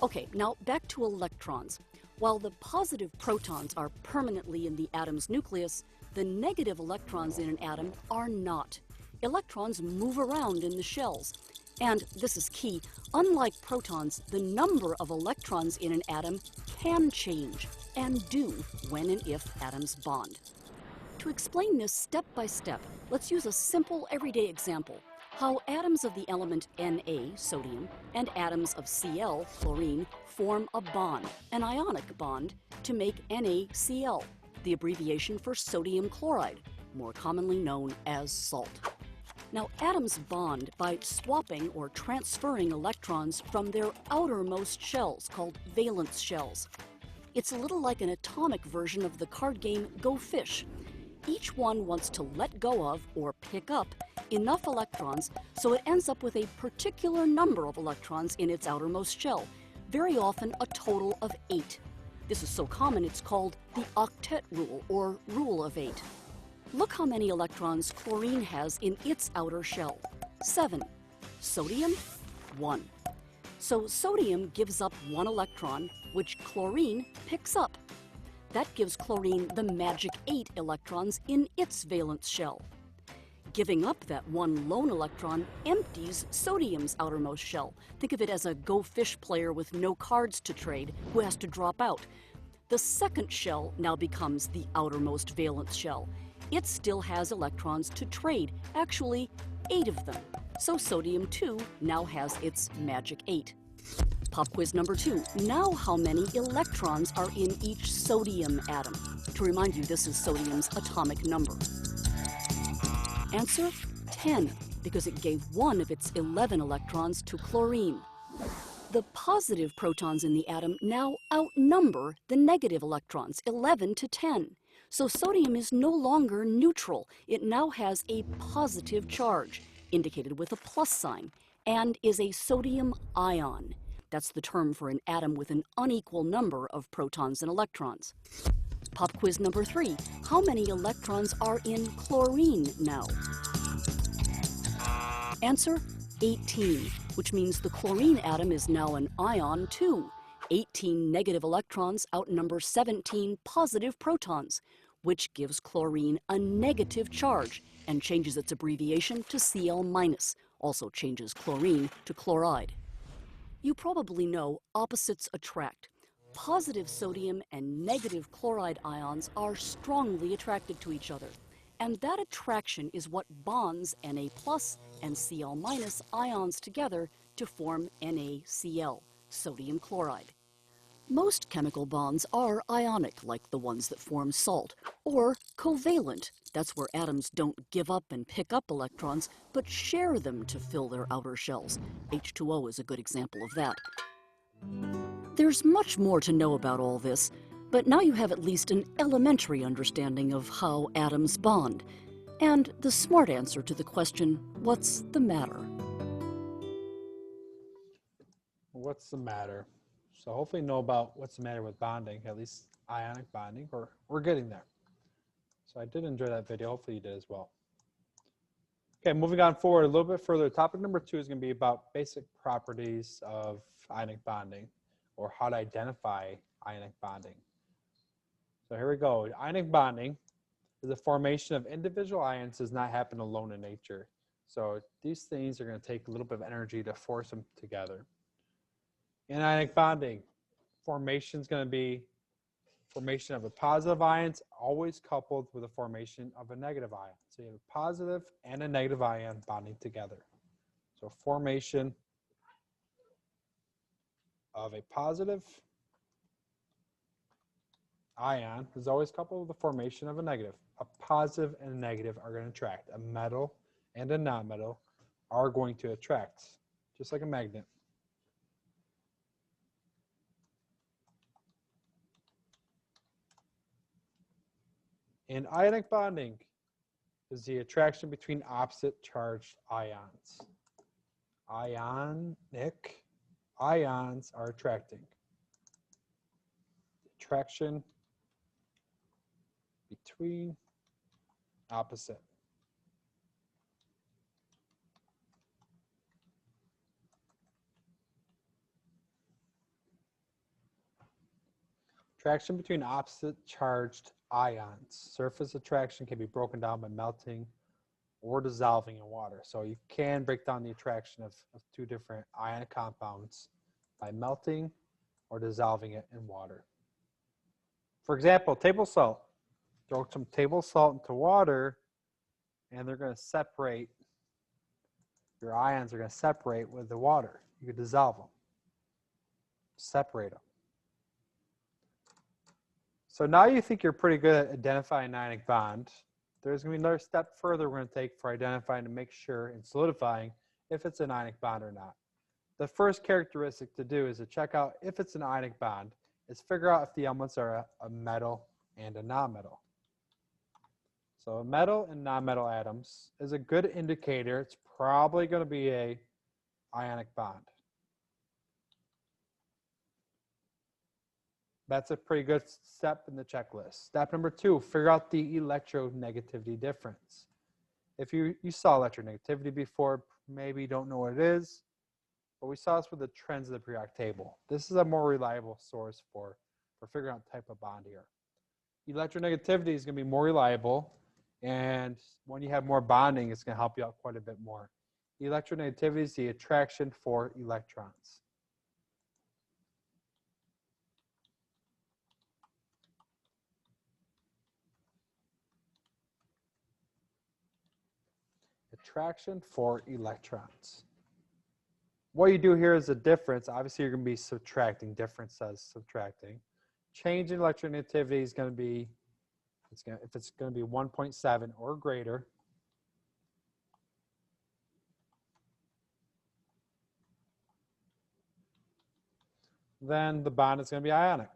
Okay, now back to electrons. While the positive protons are permanently in the atom's nucleus, the negative electrons in an atom are not. Electrons move around in the shells. And this is key, unlike protons, the number of electrons in an atom can change, and do when and if atoms bond. To explain this step by step, let's use a simple everyday example: how atoms of the element Na, sodium, and atoms of Cl, chlorine, form a bond, an ionic bond, to make NaCl, the abbreviation for sodium chloride, more commonly known as salt. Now, atoms bond by swapping or transferring electrons from their outermost shells, called valence shells. It's a little like an atomic version of the card game Go Fish. Each one wants to let go of, or pick up, enough electrons so it ends up with a particular number of electrons in its outermost shell, very often a total of 8. This is so common it's called the octet rule, or rule of 8. Look how many electrons chlorine has in its outer shell. 7. Sodium, 1. So sodium gives up 1 electron, which chlorine picks up. That gives chlorine the magic 8 electrons in its valence shell. Giving up that 1 lone electron empties sodium's outermost shell. Think of it as a go fish player with no cards to trade who has to drop out. The second shell now becomes the outermost valence shell. It still has electrons to trade, actually 8 of them. So sodium too now has its magic 8. Pop quiz number 2. Now how many electrons are in each sodium atom? To remind you, this is sodium's atomic number. Answer, 10, because it gave 1 of its 11 electrons to chlorine. The positive protons in the atom now outnumber the negative electrons, 11 to 10. So sodium is no longer neutral. It now has a positive charge, indicated with a plus sign, and is a sodium ion. That's the term for an atom with an unequal number of protons and electrons. Pop quiz number 3. How many electrons are in chlorine now? Answer, 18, which means the chlorine atom is now an ion too. 18 negative electrons outnumber 17 positive protons, which gives chlorine a negative charge and changes its abbreviation to Cl-, also changes chlorine to chloride. You probably know opposites attract. Positive sodium and negative chloride ions are strongly attracted to each other. And that attraction is what bonds Na+ and Cl- ions together to form NaCl, sodium chloride. Most chemical bonds are ionic, like the ones that form salt, or covalent. That's where atoms don't give up and pick up electrons, but share them to fill their outer shells. H2O is a good example of that. There's much more to know about all this, but now you have at least an elementary understanding of how atoms bond, and the smart answer to the question, what's the matter? What's the matter? So hopefully you know about what's the matter with bonding, at least ionic bonding, or we're getting there. So I did enjoy that video. Hopefully you did as well. Okay, moving on forward a little bit further. Topic number 2 is going to be about basic properties of ionic bonding, or how to identify ionic bonding. So here we go. Ionic bonding is the formation of individual ions does not happen alone in nature. So these things are going to take a little bit of energy to force them together. In ionic bonding, formation is going to be formation of a positive ions always coupled with a formation of a negative ion. So you have a positive and a negative ion bonding together. So formation of a positive ion is always coupled with the formation of a negative. A positive and a negative are going to attract. A metal and a non-metal are going to attract, just like a magnet. In ionic bonding is the attraction between opposite charged ions. Ionic ions are attracting. Attraction between opposite. Attraction between opposite charged ions. Surface attraction can be broken down by melting or dissolving in water. So you can break down the attraction of 2 different ionic compounds by melting or dissolving it in water. For example, table salt. Throw some table salt into water and they're going to separate. Your ions are going to separate with the water. You could dissolve them. Separate them. So now you think you're pretty good at identifying an ionic bond. There's going to be another step further we're going to take for identifying to make sure and solidifying if it's an ionic bond or not. The first characteristic to do is to check out if it's an ionic bond, is figure out if the elements are a metal and a non-metal. So a metal and non-metal atoms is a good indicator. It's probably going to be a ionic bond. That's a pretty good step in the checklist. Step number 2, figure out the electronegativity difference. If you saw electronegativity before, maybe you don't know what it is, but we saw this with the trends of the periodic table. This is a more reliable source for figuring out type of bond here. Electronegativity is going to be more reliable, and when you have more bonding, it's going to help you out quite a bit more. Electronegativity is the attraction for electrons. Attraction for electrons. What you do here is a difference. Obviously, you're going to be subtracting. Difference says subtracting. Change in electronegativity is going to be, if it's going to be 1.7 or greater, then the bond is going to be ionic.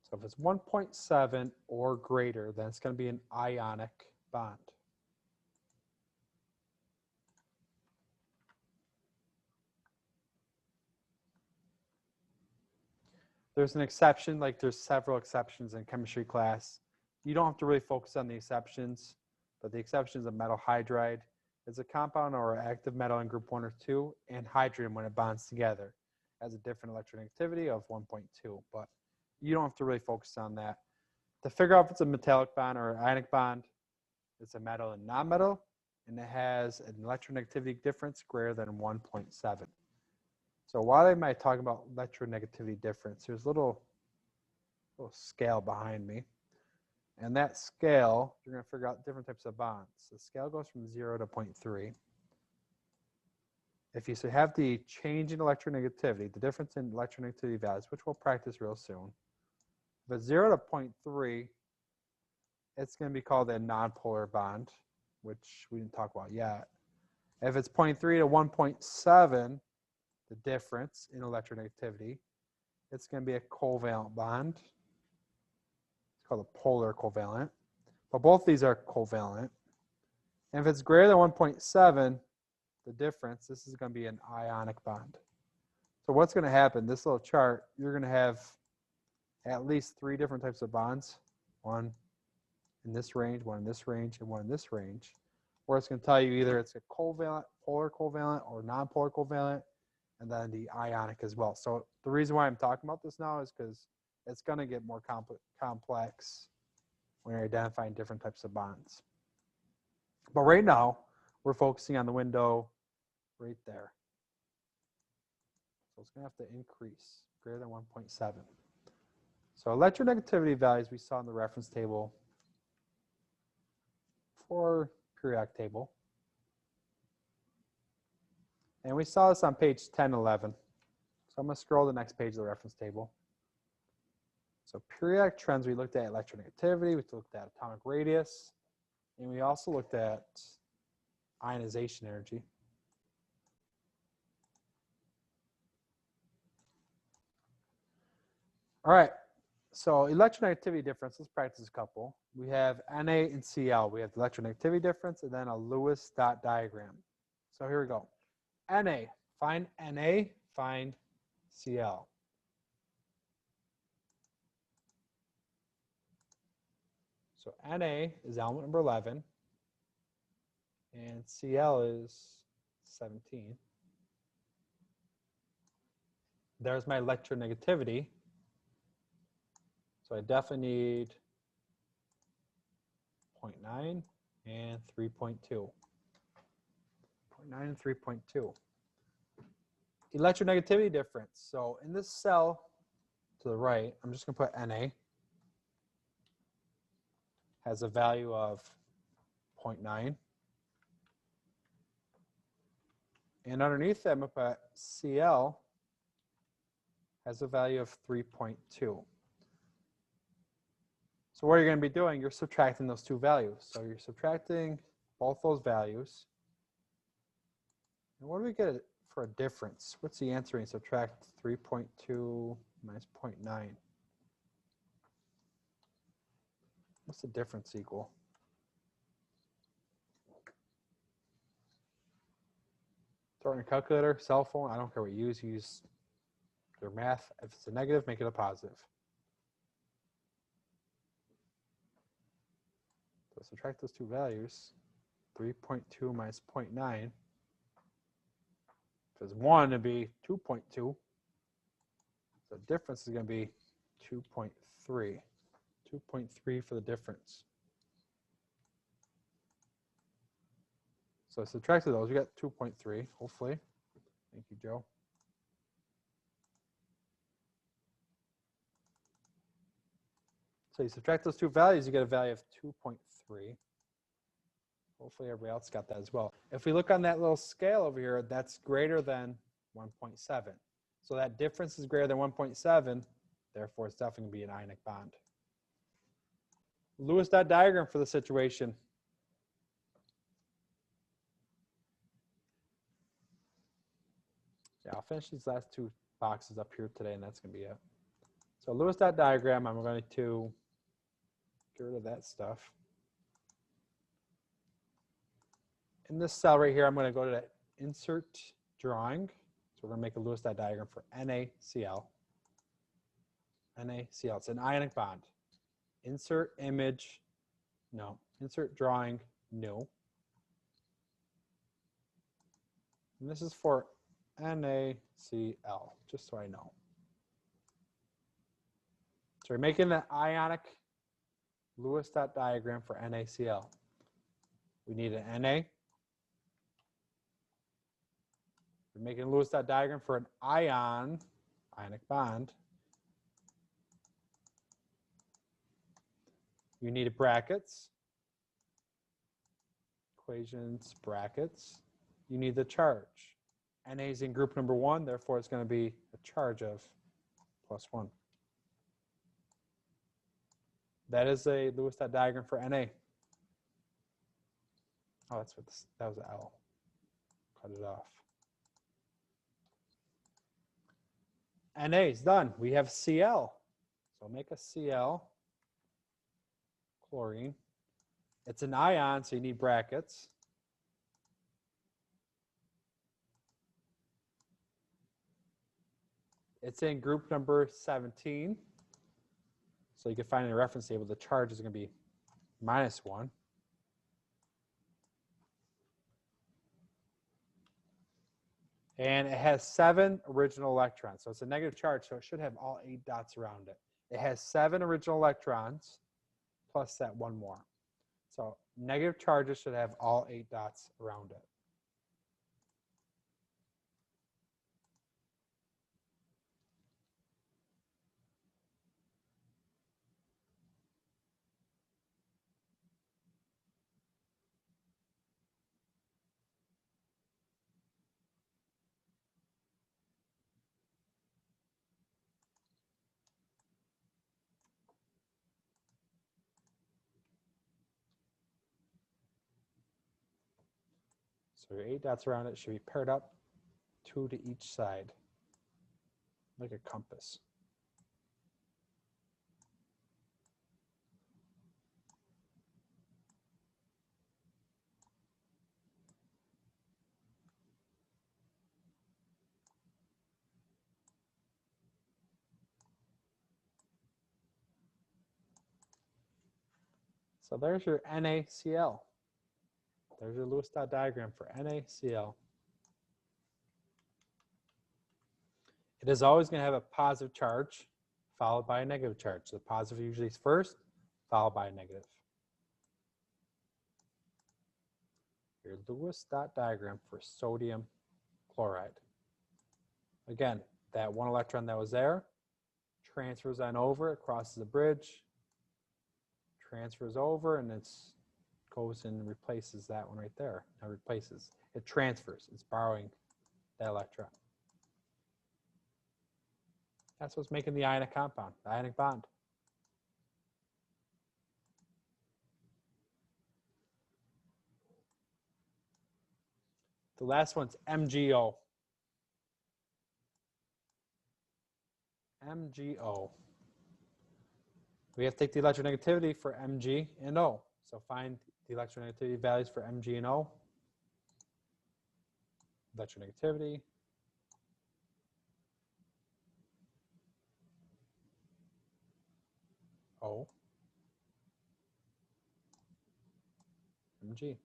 So if it's 1.7 or greater, then it's going to be an ionic bond. There's an exception, like there's several exceptions in chemistry class. You don't have to really focus on the exceptions, but the exception is a metal hydride. It's a compound or active metal in group 1 or 2, and hydrogen, when it bonds together, has a different electronegativity of 1.2, but you don't have to really focus on that. To figure out if it's a metallic bond or an ionic bond, it's a metal and non-metal, and it has an electronegativity difference greater than 1.7. So why am I talking about electronegativity difference? There's a little scale behind me. And that scale, you're going to figure out different types of bonds. The scale goes from 0 to 0.3. If you have the change in electronegativity, the difference in electronegativity values, which we'll practice real soon. If it's 0 to 0.3, it's going to be called a nonpolar bond, which we didn't talk about yet. If it's 0.3 to 1.7, the difference in electronegativity, it's going to be a covalent bond. It's called a polar covalent. But both these are covalent. And if it's greater than 1.7, the difference, this is going to be an ionic bond. So what's going to happen, this little chart, you're going to have at least 3 different types of bonds. One in this range, one in this range, and one in this range. Where it's going to tell you either it's a covalent, polar covalent, or non-polar covalent, and then the ionic as well. So the reason why I'm talking about this now is because it's going to get more complex when you're identifying different types of bonds. But right now, we're focusing on the window right there. So it's going to have to increase greater than 1.7. So electronegativity values we saw in the reference table for periodic table. And we saw this on page 1011. So I'm going to scroll to the next page of the reference table. So periodic trends, we looked at electronegativity, we looked at atomic radius, and we also looked at ionization energy. All right, so electronegativity difference, let's practice a couple. We have Na and Cl. We have the electronegativity difference and then a Lewis dot diagram. So here we go. Na, find Na, find Cl. So Na is element number 11, and Cl is 17. There's my electronegativity. So I definitely need 0.9 and 3.2. 0.9 and 3.2. Electronegativity difference. So in this cell to the right, I'm just going to put Na. Has a value of 0.9. And underneath that, I'm going to put Cl has a value of 3.2. So what you're going to be doing, you're subtracting those two values. So you're subtracting both those values. And what do we get for a difference? What's the answer when you subtract 3.2 minus 0.9? What's the difference equal? Throw it in a calculator, cell phone, I don't care what you use your math. If it's a negative, make it a positive. So subtract those two values. 3.2 minus 0.9. If it's 1, it'd be 2.2. So the difference is going to be 2.3. 2.3 for the difference. So I subtracted those. You got 2.3, hopefully. Thank you, Joe. So you subtract those two values, you get a value of 2.3. Hopefully everybody else got that as well. If we look on that little scale over here, that's greater than 1.7. So that difference is greater than 1.7. Therefore, it's definitely going to be an ionic bond. Lewis dot diagram for the situation. Yeah, I'll finish these last two boxes up here today, and that's going to be it. So Lewis dot diagram, I'm going to get rid of that stuff. In this cell right here, I'm going to go to that insert drawing. So we're going to make a Lewis dot diagram for NaCl. NaCl, it's an ionic bond. Insert image, no. Insert drawing, no. And this is for NaCl, just so I know. So we're making an ionic Lewis dot diagram for NaCl. We need an Na. We're making a Lewis dot diagram for an ionic bond. You need brackets, equations, brackets. You need the charge. Na is in group number 1, therefore it's going to be a charge of +1. That is a Lewis dot diagram for Na. Oh, that's what this, that was an L. Cut it off. Na is done. We have Cl. So make a Cl, chlorine. It's an ion, so you need brackets. It's in group number 17. So you can find in a reference table, the charge is going to be -1. And it has 7 original electrons. So it's a negative charge, so it should have all 8 dots around it. It has 7 original electrons plus that 1 more. So negative charges should have all 8 dots around it. So your 8 dots around it should be paired up, 2 to each side, like a compass. So there's your NaCl. There's your Lewis dot diagram for NaCl. It is always going to have a positive charge followed by a negative charge. So the positive usually is first, followed by a negative. Your Lewis dot diagram for sodium chloride. Again, that 1 electron that was there transfers on over, it crosses the bridge, transfers over, and it goes and replaces that one right there. Not replaces, it transfers. It's borrowing that electron. That's what's making the ionic compound, the ionic bond. The last one's MgO. MgO. We have to take the electronegativity for Mg and O. So find the electronegativity values for Mg and O. electronegativity. O. Mg.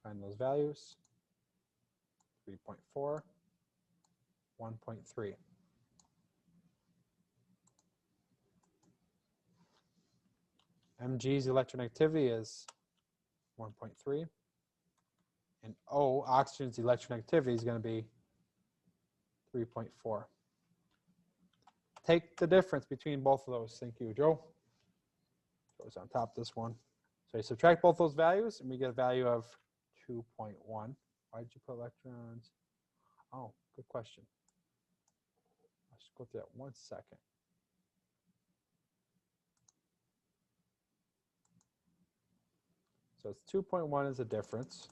Find those values. 3.4, 1.3. Mg's electronegativity is 1.3. And O, oxygen's electronegativity, is going to be 3.4. Take the difference between both of those. Thank you, Joe. Goes on top of this one. So you subtract both those values, and we get a value of 2.1. Why did you put electrons? Oh, good question. Let's go through that 1 second. So it's 2.1 is the difference.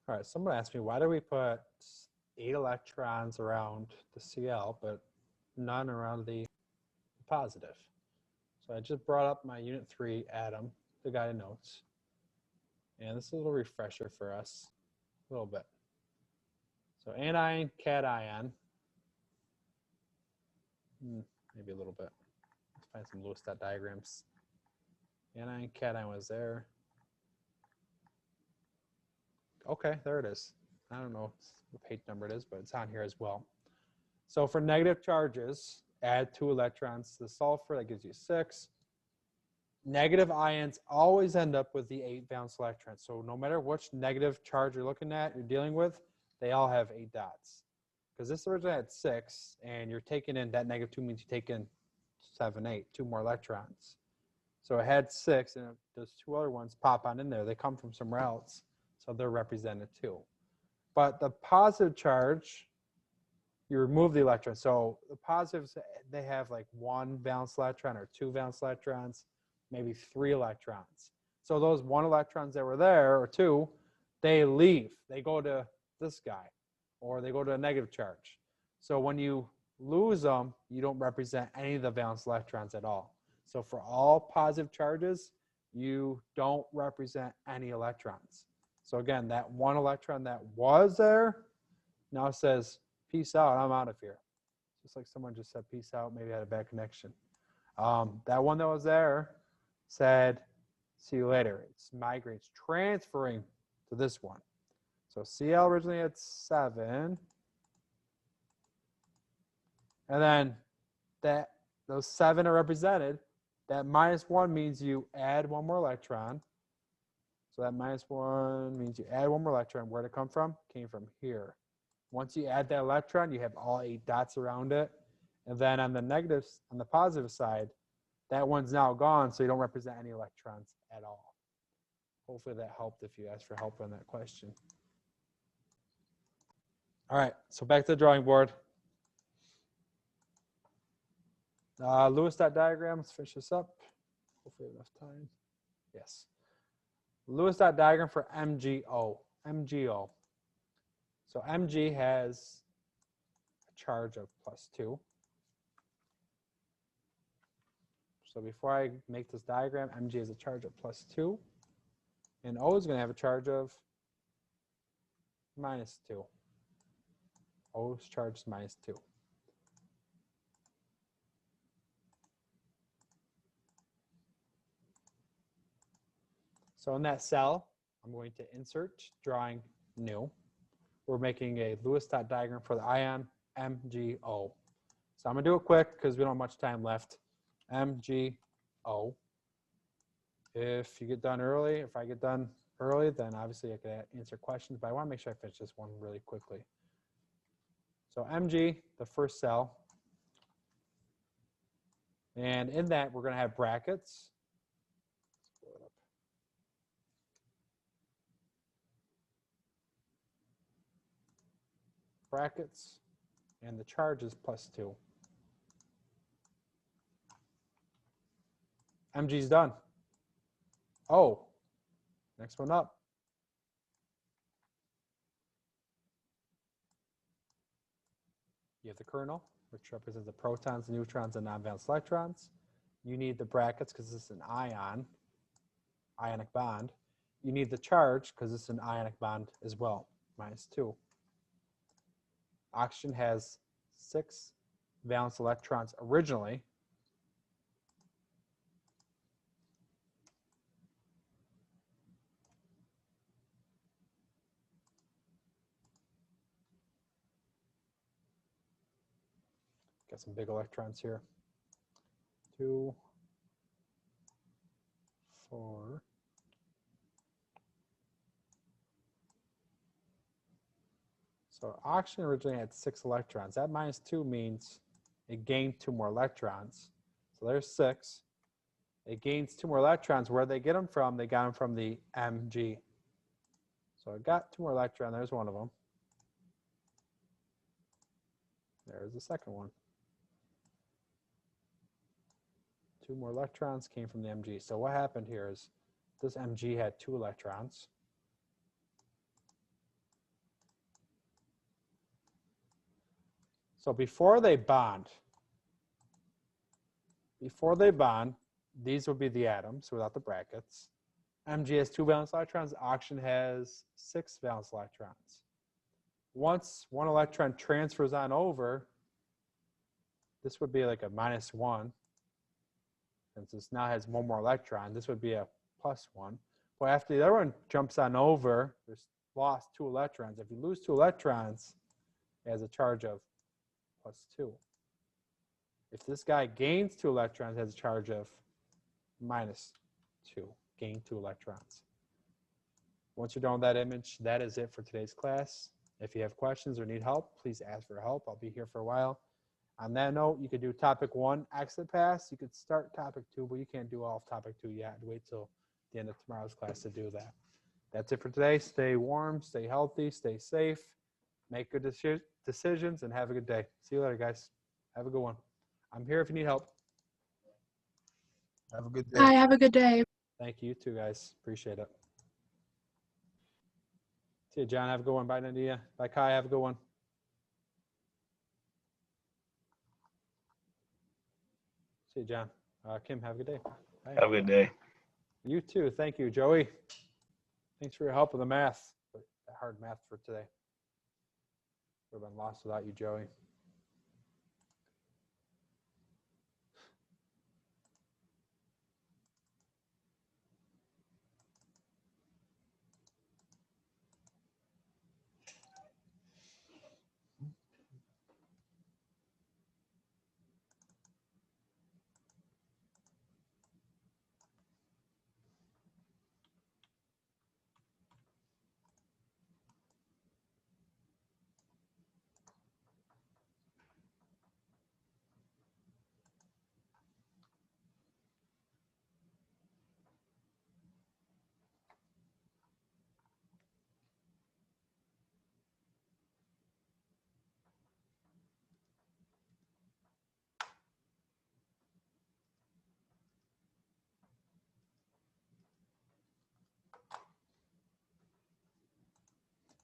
All right, someone asked me, why do we put 8 electrons around the Cl, but none around the positive? So I just brought up my Unit 3 atom, the guided notes. And this is a little refresher for us, a little bit. So anion, cation. Maybe a little bit. Let's find some Lewis dot diagrams. Anion, cation was there. Okay, there it is. I don't know what page number it is, but it's on here as well. So for negative charges, add 2 electrons to the sulfur. That gives you 6. Negative ions always end up with the 8 valence electrons. So no matter which negative charge you're looking at, you're dealing with, they all have 8 dots. Because this originally had 6, and you're taking in, that negative 2 means you take in 7, 8, 2 more electrons. So it had 6, and those 2 other ones pop on in there. They come from somewhere else, so they're represented too. But the positive charge, you remove the electron. So the positives, they have like 1 valence electron or 2 valence electrons, maybe 3 electrons. So those 1 electrons that were there, or 2, they leave. They go to this guy, or they go to a negative charge. So when you lose them, you don't represent any of the valence electrons at all. So for all positive charges, you don't represent any electrons. So again, that 1 electron that was there now says, peace out, I'm out of here. Just like someone just said, peace out, maybe I had a bad connection. That one that was there said, see you later. It's migrates, transferring to this one. So Cl originally had 7. And then those 7 are represented. That -1 means you add 1 more electron. So that -1 means you add 1 more electron. Where'd it come from? Came from here. Once you add that electron, you have all 8 dots around it. And then on the negatives, on the positive side, that one's now gone, so you don't represent any electrons at all. Hopefully that helped if you asked for help on that question. All right, so back to the drawing board. Lewis dot diagram, let's finish this up. Hopefully enough time. Yes. Lewis dot diagram for MgO. MgO. So Mg has a charge of +2. So before I make this diagram, Mg has a charge of +2. And O is going to have a charge of -2. O's charge is -2. So in that cell, I'm going to insert drawing new. We're making a Lewis dot diagram for the ion MgO. So I'm going to do it quick because we don't have much time left. MgO. If you get done early, if I get done early, then obviously I can answer questions, but I want to make sure I finish this one really quickly. So Mg, the first cell. And in that, we're going to have brackets. Brackets, and the charge is +2. Mg's done. Oh, next one up. You have the kernel, which represents the protons, neutrons, and non-valence electrons. You need the brackets because it's an ionic bond. You need the charge because it's an ionic bond as well, -2. Oxygen has 6 valence electrons originally. Got some big electrons here. 2, 4. So oxygen originally had 6 electrons. That -2 means it gained 2 more electrons. So there's 6. It gains 2 more electrons. Where they get them from? They got them from the Mg. So it got 2 more electrons. There's one of them. There's the second one. 2 more electrons came from the Mg. So what happened here is this Mg had 2 electrons. So before they bond, these would be the atoms without the brackets. Mg has 2 valence electrons. Oxygen has 6 valence electrons. Once one electron transfers on over, this would be like a -1. Since this now has 1 more electron, this would be a +1. But after the other one jumps on over, there's lost 2 electrons. If you lose 2 electrons, it has a charge of +2. If this guy gains 2 electrons, it has a charge of -2. Gain 2 electrons. Once you're done with that image, that is it for today's class. If you have questions or need help, please ask for help. I'll be here for a while. On that note, you could do topic 1, exit pass. You could start topic 2, but you can't do all of topic 2 yet. Wait till the end of tomorrow's class to do that. That's it for today. Stay warm, stay healthy, stay safe, make good decisions, and have a good day. See you later, guys. Have a good one. I'm here if you need help. Have a good day. Bye. Have a good day. Thank you too, guys. Appreciate it. See you, John. Have a good one. Bye, Nadia. Bye, Kai. Have a good one. See you, John. Kim, have a good day. Bye. Have a good day. You too. Thank you, Joey. Thanks for your help with the math. The hard math for today. Would have been lost without you, Joey.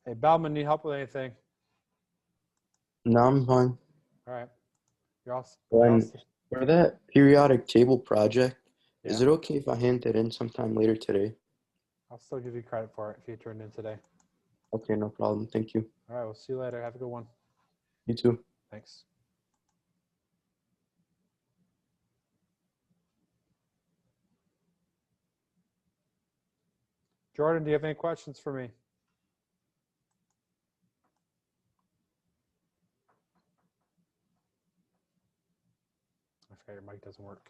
Hey, Bellman, need help with anything? No, I'm fine. All right. You're all, When for that periodic table project, is Yeah. it okay if I hand it in sometime later today? I'll still give you credit for it if you turned in today. Okay, no problem. Thank you. All right. We'll see you later. Have a good one. You too. Thanks. Jordan, do you have any questions for me? forgot your mic doesn't work.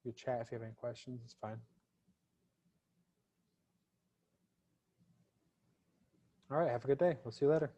You chat if you have any questions. It's fine. All right. Have a good day. We'll see you later.